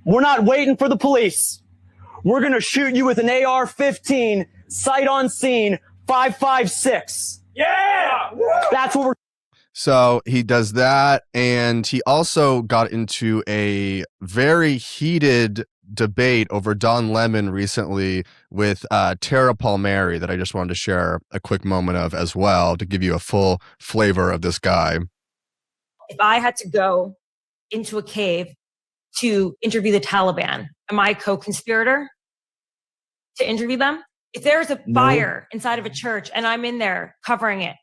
Speaker 5: we're not waiting for the police. We're going to shoot you with an AR-15, sight on scene, 5.56. Yeah! That's what we're...
Speaker 1: So he does that, and he also got into a very heated debate over Don Lemon recently with Tara Palmieri that I just wanted to share a quick moment of as well to give you a full flavor of this guy.
Speaker 6: If I had to go into a cave to interview the Taliban, am I a co-conspirator to interview them? If there's a fire inside of a church and I'm in there covering it,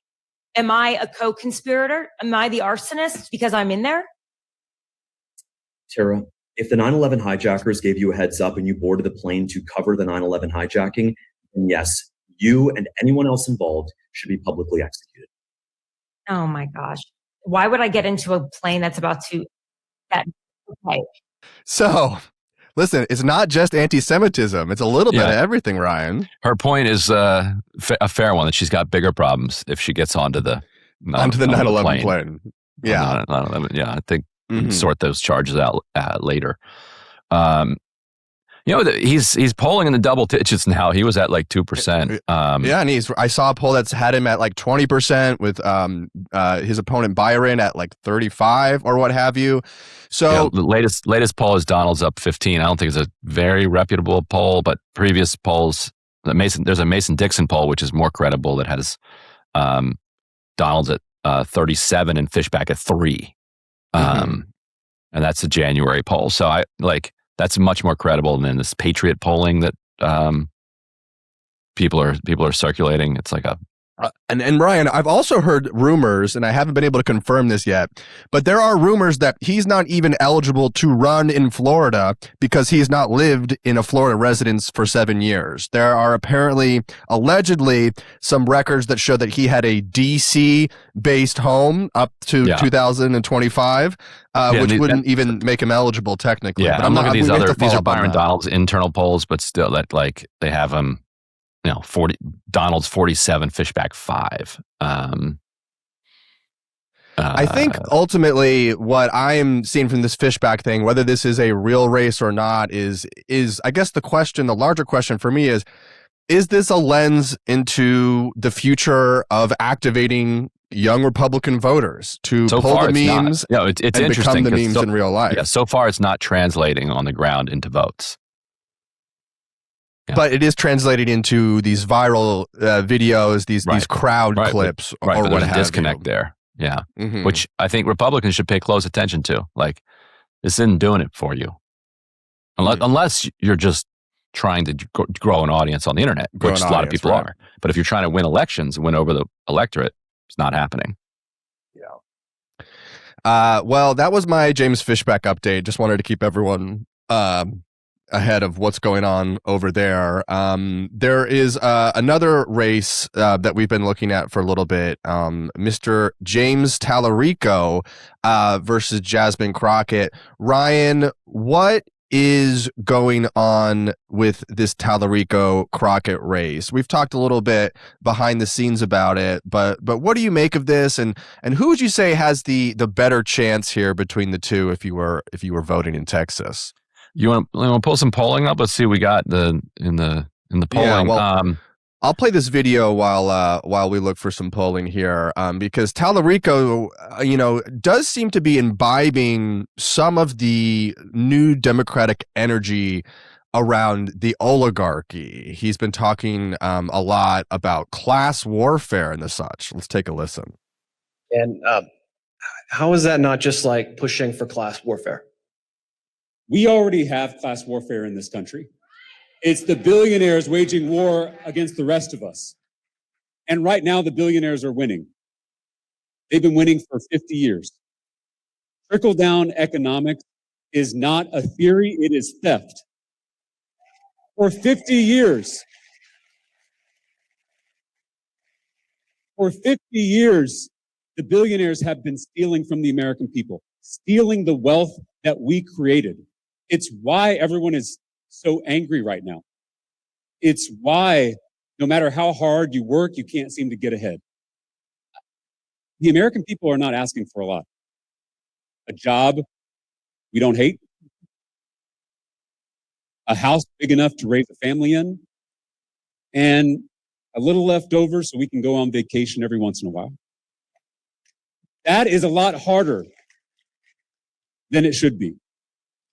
Speaker 6: am I a co-conspirator? Am I the arsonist because I'm in there?
Speaker 7: Tara, if the 9/11 hijackers gave you a heads up and you boarded the plane to cover the 9/11 hijacking, then yes, you and anyone else involved should be publicly executed.
Speaker 6: Oh my gosh. Why would I get into a plane that's about to... Okay.
Speaker 1: So, listen, it's not just anti-Semitism. It's a little bit of everything, Ryan.
Speaker 2: Her point is a fair one, that she's got bigger problems if she gets onto the
Speaker 1: 9/11 plane. Yeah.
Speaker 2: 9/11, yeah, I think we can sort those charges out later. You know, he's polling in the double digits now. He was at like 2%.
Speaker 1: And I saw a poll that's had him at like 20% with his opponent Byron at like 35 or what have you. So
Speaker 2: the latest poll is Donald's up 15. I don't think it's a very reputable poll, but previous polls, there's a Mason-Dixon poll which is more credible that has Donald's at 37 and Fishback at 3. And that's a January poll. So that's much more credible than this Patriot polling that people are circulating. It's like a
Speaker 1: And Ryan, I've also heard rumors, and I haven't been able to confirm this yet, but there are rumors that he's not even eligible to run in Florida because he's not lived in a Florida residence for 7 years. There are allegedly, some records that show that he had a DC-based home up to 2025, which wouldn't even make him eligible technically.
Speaker 2: Yeah,
Speaker 1: but
Speaker 2: I'm looking at these are Byron Donald's internal polls, but still, that like they have him. 40 Donald's 47, Fishback 5.
Speaker 1: I think ultimately what I'm seeing from this Fishback thing, whether this is a real race or not, is I guess the larger question for me is this a lens into the future of activating young Republican voters to pull the memes
Speaker 2: it's
Speaker 1: and
Speaker 2: interesting
Speaker 1: become the memes in real life?
Speaker 2: Yeah, so far it's not translating on the ground into votes. Yeah.
Speaker 1: But it is translated into these viral videos, these crowd clips, or
Speaker 2: but
Speaker 1: what
Speaker 2: there's
Speaker 1: have
Speaker 2: a disconnect
Speaker 1: you.
Speaker 2: There. Yeah,
Speaker 1: Mm-hmm.
Speaker 2: Which I think Republicans should pay close attention to. Like, this isn't doing it for you, unless you're just trying to grow an audience on the internet, which a lot of people are. But if you're trying to win elections and win over the electorate, it's not happening.
Speaker 1: Yeah. Well, that was my James Fishback update. Just wanted to keep everyone ahead of what's going on over there. There is another race that we've been looking at for a little bit. Mr. James Talarico versus Jasmine Crockett. Ryan, what is going on with this Talarico Crockett race? We've talked a little bit behind the scenes about it, but what do you make of this? And who would you say has the better chance here between the two if you were voting in Texas?
Speaker 2: You want to pull some polling up? Let's see what we got in the polling.
Speaker 1: Yeah, well, I'll play this video while we look for some polling here, because Talarico, does seem to be imbibing some of the new Democratic energy around the oligarchy. He's been talking a lot about class warfare and the such. Let's take a listen.
Speaker 8: And how is that not just like pushing for class warfare?
Speaker 9: We already have class warfare in this country. It's the billionaires waging war against the rest of us. And right now, the billionaires are winning. They've been winning for 50 years. Trickle-down economics is not a theory, it is theft. For 50 years, the billionaires have been stealing from the American people, stealing the wealth that we created. It's why everyone is so angry right now. It's why no matter how hard you work, you can't seem to get ahead. The American people are not asking for a lot. A job we don't hate, a house big enough to raise a family in, and a little left over so we can go on vacation every once in a while. That is a lot harder than it should be.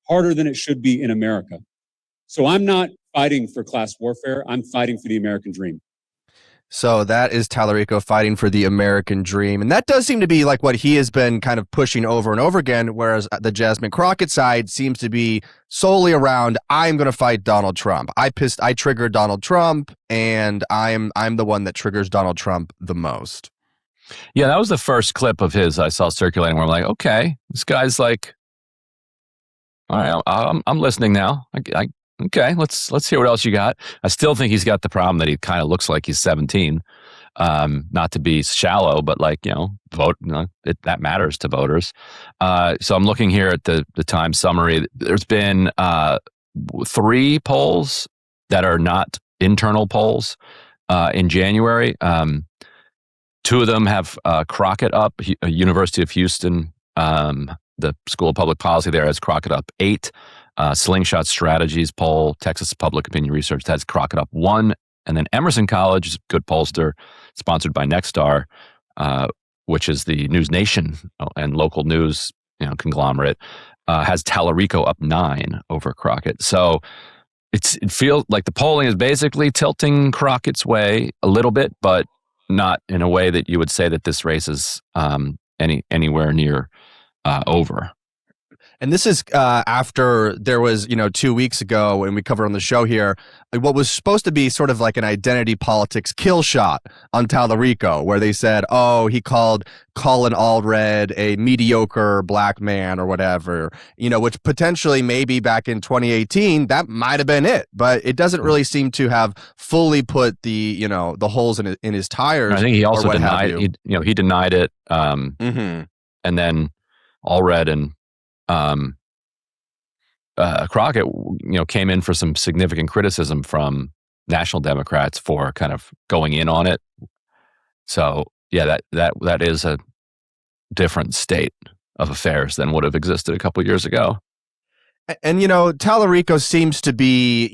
Speaker 9: Harder than it should be in America. So I'm not fighting for class warfare. I'm fighting for the American dream.
Speaker 1: So that is Talarico fighting for the American dream. And that does seem to be like what he has been kind of pushing over and over again, whereas the Jasmine Crockett side seems to be solely around, I'm going to fight Donald Trump. I triggered Donald Trump, and I'm the one that triggers Donald Trump the most.
Speaker 2: Yeah, that was the first clip of his I saw circulating where I'm like, okay, this guy's like, all right, I'm listening now. Okay, let's hear what else you got. I still think he's got the problem that he kind of looks like he's 17. Not to be shallow, but vote. That matters to voters. So I'm looking here at the Times summary. There's been 3 polls that are not internal polls in January. 2 of them have Crockett up. University of Houston. The School of Public Policy there has Crockett up 8. Slingshot Strategies poll, Texas Public Opinion Research has Crockett up 1. And then Emerson College, good pollster, sponsored by Nexstar, which is the News Nation and local news conglomerate, has Talarico up 9 over Crockett. So it feels like the polling is basically tilting Crockett's way a little bit, but not in a way that you would say that this race is anywhere near over.
Speaker 1: And this is after there was, 2 weeks ago, and we covered on the show here, what was supposed to be sort of like an identity politics kill shot on Talarico, where they said, oh, he called Colin Allred a mediocre black man or whatever, which potentially maybe back in 2018, that might have been it. But it doesn't really seem to have fully put the holes in his tires.
Speaker 2: I think he also denied it. He denied it. And then Allred and Crockett, came in for some significant criticism from national Democrats for kind of going in on it. So yeah, that is a different state of affairs than would have existed a couple of years ago.
Speaker 1: And, Talarico seems to be,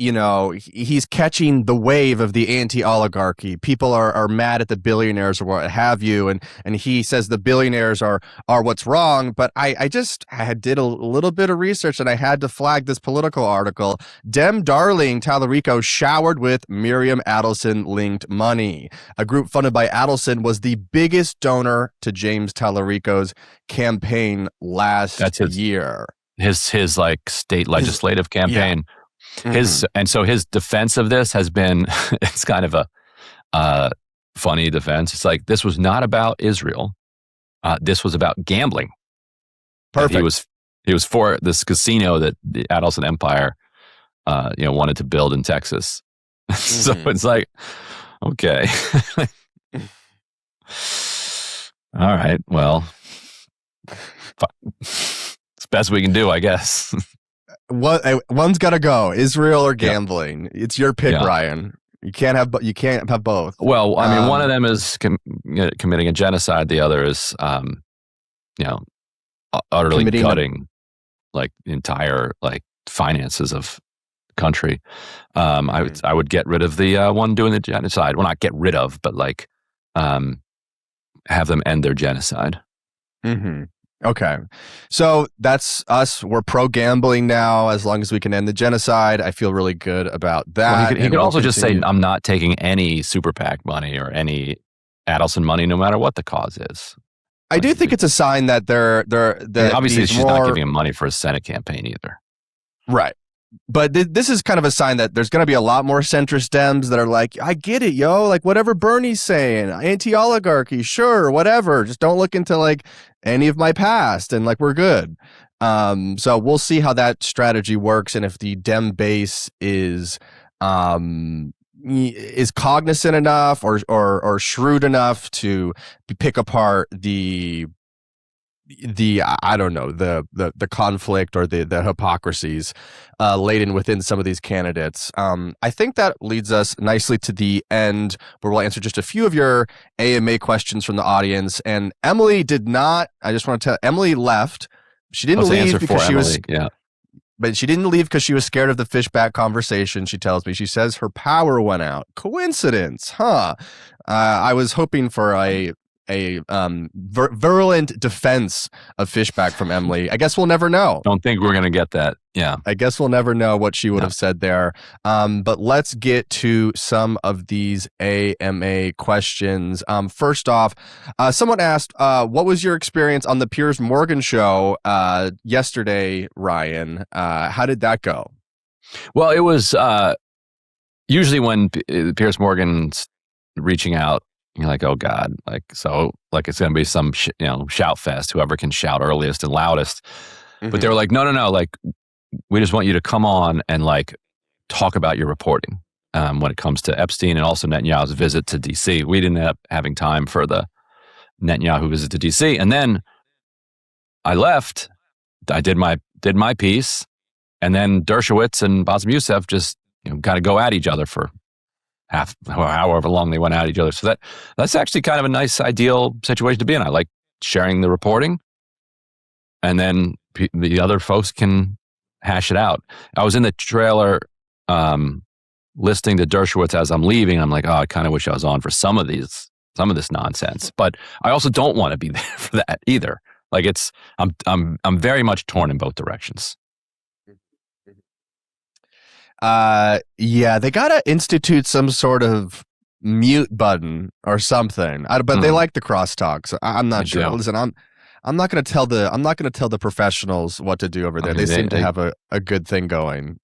Speaker 1: he's catching the wave of the anti-oligarchy. People are mad at the billionaires or what have you. And he says the billionaires are what's wrong. But I did a little bit of research, and I had to flag this Politico article. Dem darling Talarico showered with Miriam Adelson linked money. A group funded by Adelson was the biggest donor to James Talarico's campaign last year.
Speaker 2: His like state legislative campaign. Yeah. And so his defense of this has been, it's kind of a funny defense. It's like, this was not about Israel. This was about gambling.
Speaker 1: Perfect.
Speaker 2: He was for this casino that the Adelson Empire, wanted to build in Texas. So it's like, okay. All right. Well, best we can do, I guess.
Speaker 1: One's got to go, Israel or gambling. Yep. It's your pick, Ryan. You can't have both.
Speaker 2: Well, I mean, one of them is committing a genocide. The other is, utterly cutting like entire like finances of the country. I would get rid of the one doing the genocide. Well, not get rid of, but like have them end their genocide.
Speaker 1: Mm-hmm. Okay. So that's us. We're pro-gambling now, as long as we can end the genocide. I feel really good about that.
Speaker 2: Well, he could also just say, I'm not taking any super PAC money or any Adelson money, no matter what the cause is.
Speaker 1: I do think it's a sign that they're
Speaker 2: obviously she's not giving him money for a Senate campaign either.
Speaker 1: Right. But this is kind of a sign that there's going to be a lot more centrist Dems that are like, I get it, yo. Like, whatever Bernie's saying, anti-oligarchy, sure, whatever. Just don't look into, like, any of my past, and, like, we're good. So we'll see how that strategy works, and if the Dem base is cognizant enough or shrewd enough to pick apart the I don't know, the conflict or the hypocrisies laden within some of these candidates. I think that leads us nicely to the end, where we'll answer just a few of your AMA questions from the audience. And Emily did not. I just want to tell Emily left. She didn't leave because she was.
Speaker 2: Yeah.
Speaker 1: But she didn't leave because she was scared of the Fishback conversation. She tells me, she says her power went out. Coincidence, huh? I was hoping for a virulent defense of Fishback from Emily. I guess we'll never know.
Speaker 2: Don't think we're going to get that. Yeah.
Speaker 1: I guess we'll never know what she would have said there. But let's get to some of these AMA questions. First off, someone asked, what was your experience on the Piers Morgan show yesterday, Ryan? How did that go?
Speaker 2: Well, it was usually when Piers Morgan's reaching out, you're like, oh God, like, so like it's going to be some, shout fest, whoever can shout earliest and loudest. Mm-hmm. But they were like, no, like, we just want you to come on and like talk about your reporting when it comes to Epstein and also Netanyahu's visit to DC. We didn't end up having time for the Netanyahu visit to DC. And then I left, I did my piece, and then Dershowitz and Bassem Youssef just, kind of go at each other for however long they went at each other. So that's actually kind of a nice, ideal situation to be in. I like sharing the reporting, and then the other folks can hash it out. I was in the trailer listening to Dershowitz as I'm leaving. I'm like, oh, I kind of wish I was on for some of this nonsense, but I also don't want to be there for that either. Like I'm very much torn in both directions.
Speaker 1: Yeah, they gotta institute some sort of mute button or something. But they like the crosstalk, so I'm not sure. Listen, I'm not going to tell the professionals what to do over there. They seem to have a good thing going.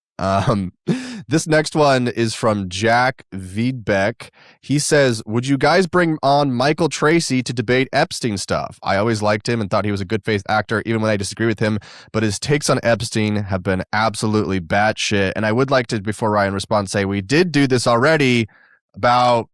Speaker 1: This next one is from Jack Wiedbeck. He says, would you guys bring on Michael Tracy to debate Epstein stuff? I always liked him and thought he was a good faith actor, even when I disagree with him, but his takes on Epstein have been absolutely batshit. And I would like to, before Ryan responds, say we did do this already about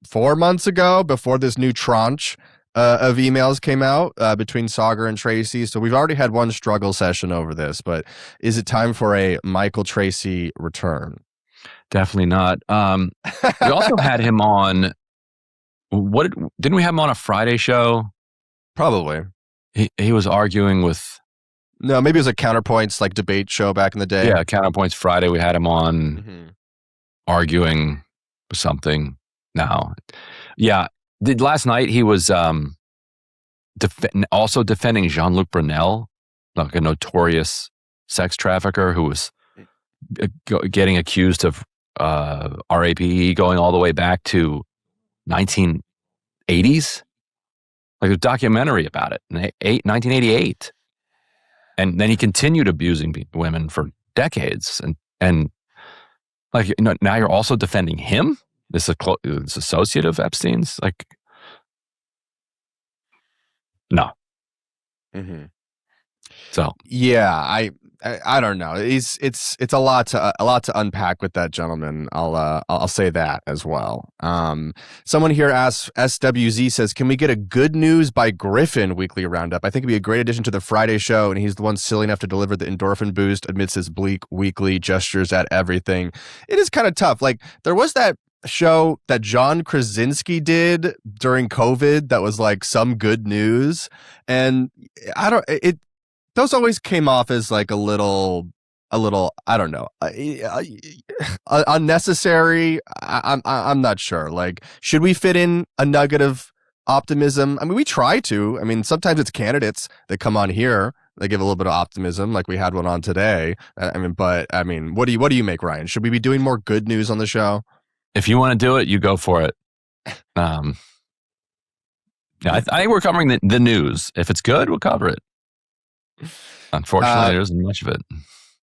Speaker 1: 4 months ago, before this new tranche of emails came out between Sagar and Tracy. So we've already had one struggle session over this, but is it time for a Michael Tracy return?
Speaker 2: Definitely not. We also had him on, didn't we have him on a Friday show?
Speaker 1: Probably.
Speaker 2: He was arguing with...
Speaker 1: No, maybe it was a Counterpoints like debate show back in the day.
Speaker 2: Yeah, Counterpoints Friday. We had him on arguing something now. Yeah. Last night he was also defending Jean-Luc Brunel, like a notorious sex trafficker who was getting accused of RAPE going all the way back to 1980s. Like a documentary about it in 1988. And then he continued abusing women for decades. And like, now you're also defending him? This associate of Epstein's, like, no. So
Speaker 1: yeah, I don't know. It's a lot to unpack with that gentleman. I'll say that as well. Someone here asks, SWZ says, can we get a good news by Griffin weekly roundup? I think it'd be a great addition to the Friday show, and he's the one silly enough to deliver the endorphin boost amidst his bleak weekly gestures at everything. It is kind of tough. Like, there was that show that John Krasinski did during COVID that was like some good news, and those always came off as like a little I don't know, unnecessary. I'm not sure. Like, should we fit in a nugget of optimism? I mean, we try to. I mean, sometimes it's candidates that come on here, they give a little bit of optimism, like we had one on today. But what do you make, Ryan? Should we be doing more good news on the show?
Speaker 2: If you want to do it, you go for it. Yeah, I think we're covering the news. If it's good, we'll cover it. Unfortunately, there isn't much of it.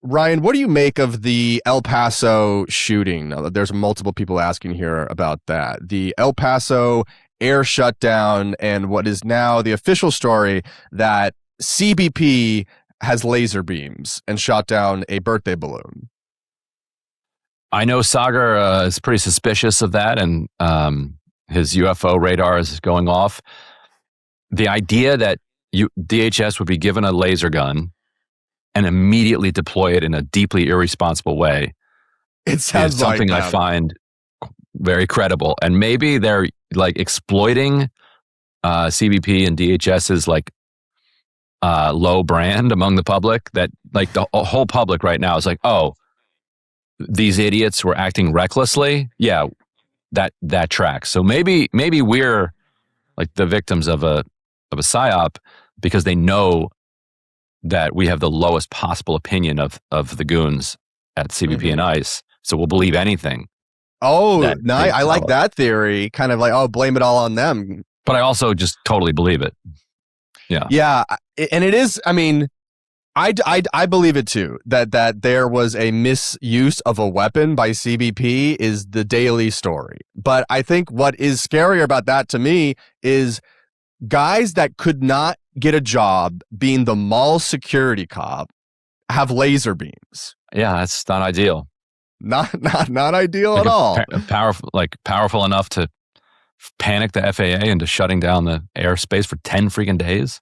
Speaker 1: Ryan, what do you make of the El Paso shooting? There's multiple people asking here about that. The El Paso air shutdown, and what is now the official story that CBP has laser beams and shot down a birthday balloon.
Speaker 2: I know Sagar is pretty suspicious of that, and his UFO radar is going off. The idea that DHS would be given a laser gun and immediately deploy it in a deeply irresponsible way
Speaker 1: is something
Speaker 2: I find very credible. And maybe they're like exploiting CBP and DHS's like low brand among the public, that like the whole public right now is like, oh, these idiots were acting recklessly. Yeah, that tracks. So maybe we're like the victims of a psyop because they know that we have the lowest possible opinion of the goons at CBP and ICE. So we'll believe anything.
Speaker 1: Oh, nice. I like that theory. Kind of like, oh, blame it all on them.
Speaker 2: But I also just totally believe it. Yeah.
Speaker 1: Yeah. And it is, I mean, I believe it too, that there was a misuse of a weapon by CBP is the daily story. But I think what is scarier about that to me is guys that could not get a job being the mall security cop have laser beams.
Speaker 2: Yeah, that's not ideal.
Speaker 1: Not ideal at all.
Speaker 2: Powerful enough to panic the FAA into shutting down the airspace for 10 freaking days.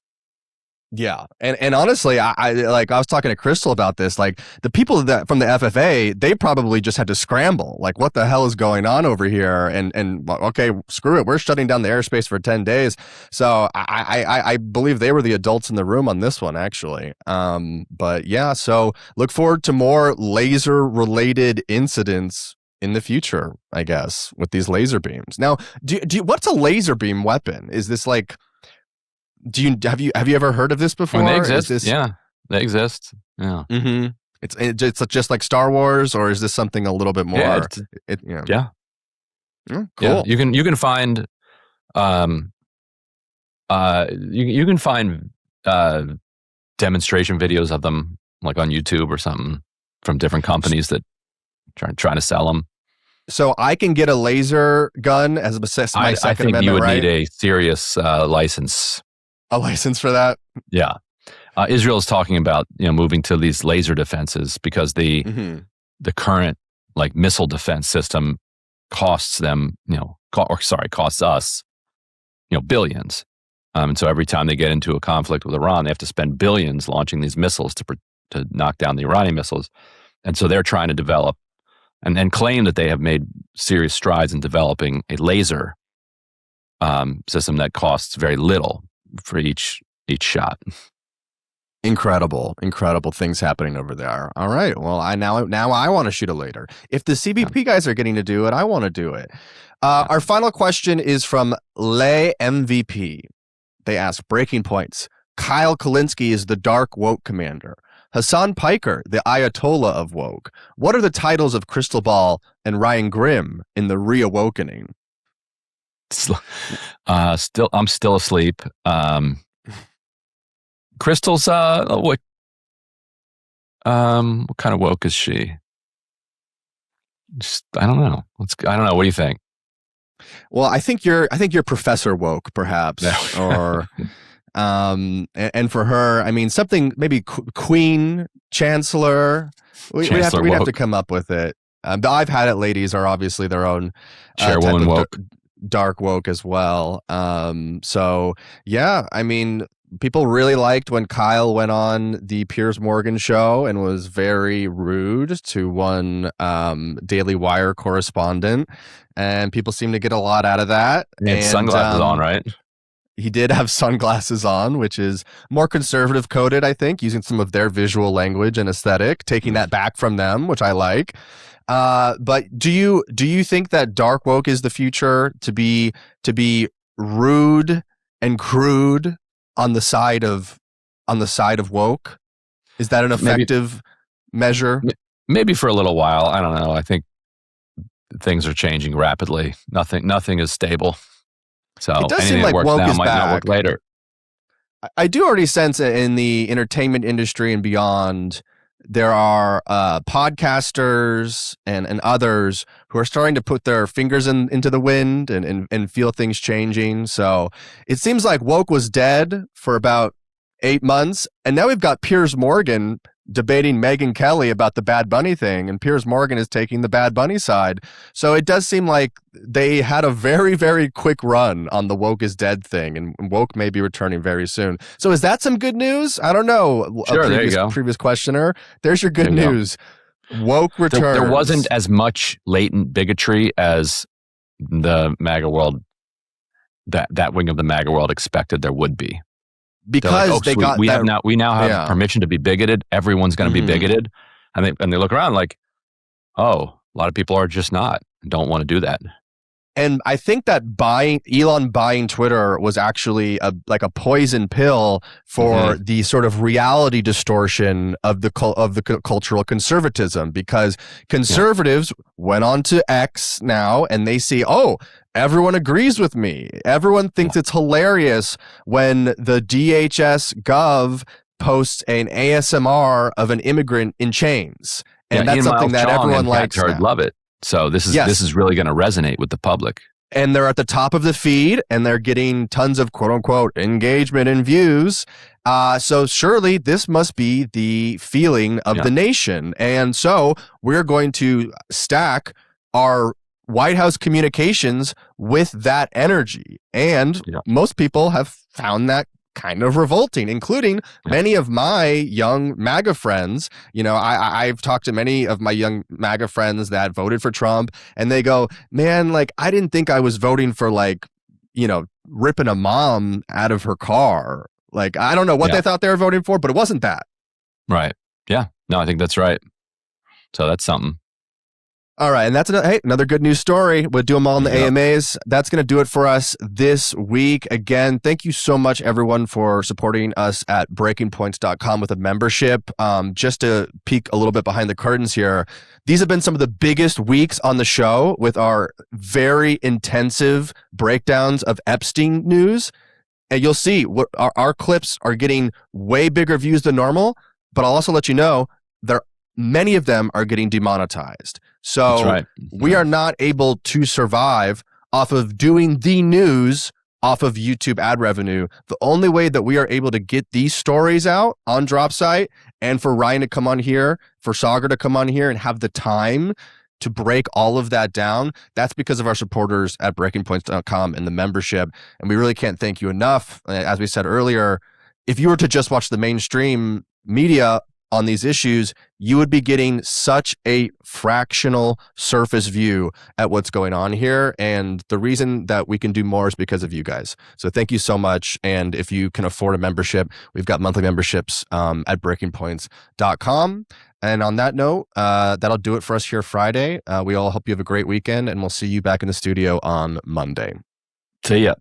Speaker 1: Yeah. And honestly, I was talking to Crystal about this, like the people that from the FFA, they probably just had to scramble. Like, what the hell is going on over here? And okay, screw it. We're shutting down the airspace for 10 days. So I believe they were the adults in the room on this one, actually. But yeah, so look forward to more laser related incidents in the future, I guess, with these laser beams. Now, what's a laser beam weapon? Is this like, have you ever heard of this before?
Speaker 2: I mean, they exist. Yeah, they exist. Yeah.
Speaker 1: Mm-hmm. It's just like Star Wars, or is this something a little bit more?
Speaker 2: Yeah.
Speaker 1: Yeah.
Speaker 2: Cool.
Speaker 1: Yeah,
Speaker 2: you can find you can find demonstration videos of them, like on YouTube or something, from different companies that trying to sell them.
Speaker 1: So I can get a laser gun as my Second Amendment,
Speaker 2: I think you would
Speaker 1: right?
Speaker 2: need a serious license.
Speaker 1: A license for that?
Speaker 2: Yeah. Israel is talking about moving to these laser defenses because the current like missile defense system costs them costs us billions. And so every time they get into a conflict with Iran, they have to spend billions launching these missiles to knock down the Iranian missiles. And so they're trying to develop and claim that they have made serious strides in developing a laser system that costs very little for each shot.
Speaker 1: Incredible things happening over there. All right. Well, now I want to shoot a laser. If the CBP guys are getting to do it, I want to do it. Our final question is from Le MVP. They ask, breaking points. Kyle Kulinski is the dark woke commander. Hassan Piker, the Ayatollah of woke. What are the titles of Crystal Ball and Ryan Grimm in the reawakening?
Speaker 2: I'm still asleep. Crystal's what kind of woke is she? I don't know. I don't know. What do you think?
Speaker 1: Well, I think you're Professor Woke, perhaps, or and for her, I mean, something maybe Queen Chancellor. We'd have to come up with it. The I've had it ladies are obviously their own
Speaker 2: Chairwoman woke,
Speaker 1: dark woke as well. So yeah, I mean, people really liked when Kyle went on the Piers Morgan show and was very rude to one Daily Wire correspondent, and people seem to get a lot out of that.
Speaker 2: He had sunglasses on, right?
Speaker 1: He did have sunglasses on, which is more conservative coded, I think, using some of their visual language and aesthetic, taking that back from them, which I like. But do you think that dark woke is the future, to be rude and crude on the side of woke? Is that an effective measure?
Speaker 2: Maybe for a little while. I don't know. I think things are changing rapidly. Nothing is stable. So
Speaker 1: it does
Speaker 2: anything
Speaker 1: seem like
Speaker 2: that works
Speaker 1: woke
Speaker 2: now
Speaker 1: is
Speaker 2: might
Speaker 1: back.
Speaker 2: not work later.
Speaker 1: I do already sense in the entertainment industry and beyond, there are podcasters and others who are starting to put their fingers into the wind and feel things changing. So it seems like woke was dead for about 8 months, and now we've got Piers Morgan debating Megyn Kelly about the Bad Bunny thing, and Piers Morgan is taking the Bad Bunny side. So it does seem like they had a very, very quick run on the woke is dead thing, and woke may be returning very soon. So is that some good news? I don't know.
Speaker 2: Sure, there you go.
Speaker 1: Previous questioner. There's your good news. Woke returns.
Speaker 2: There wasn't as much latent bigotry as the MAGA world, that wing of the MAGA world expected there would be.
Speaker 1: Because
Speaker 2: we now have permission to be bigoted. Everyone's going to be bigoted, and they look around like, oh, a lot of people are just don't want to do that.
Speaker 1: And I think that Elon buying Twitter was actually a poison pill for the sort of reality distortion of the cultural conservatism, because conservatives went on to X now and they see, oh, everyone agrees with me. Everyone thinks it's hilarious when the DHS Gov posts an ASMR of an immigrant in chains. And that's something that everyone likes.
Speaker 2: Love it. So this is really going to resonate with the public.
Speaker 1: And they're at the top of the feed, and they're getting tons of quote unquote engagement and views. So surely this must be the feeling of the nation. And so we're going to stack our White House communications with that energy. And most people have found that kind of revolting, including many of my young MAGA friends. I've talked to many of my young MAGA friends that voted for Trump, and they go, man, like, I didn't think I was voting for, like, ripping a mom out of her car. Like, I don't know what they thought they were voting for, but it wasn't that.
Speaker 2: Right. Yeah. No, I think that's right. So that's something.
Speaker 1: All right, and that's another good news story. We'll do them all in the AMAs. That's going to do it for us this week. Again, thank you so much, everyone, for supporting us at breakingpoints.com with a membership. Just to peek a little bit behind the curtains here, these have been some of the biggest weeks on the show with our very intensive breakdowns of Epstein news. and you'll see what our clips are getting way bigger views than normal. But I'll also let you know many of them are getting demonetized. So we are not able to survive off of doing the news off of YouTube ad revenue. The only way that we are able to get these stories out on DropSite, and for Ryan to come on here, for Sagar to come on here and have the time to break all of that down, that's because of our supporters at breakingpoints.com and the membership. And we really can't thank you enough. As we said earlier, if you were to just watch the mainstream media on these issues, you would be getting such a fractional surface view at what's going on here. And the reason that we can do more is because of you guys. So thank you so much. And if you can afford a membership, we've got monthly memberships at breakingpoints.com. And on that note, that'll do it for us here Friday. We all hope you have a great weekend, and we'll see you back in the studio on Monday.
Speaker 2: See ya.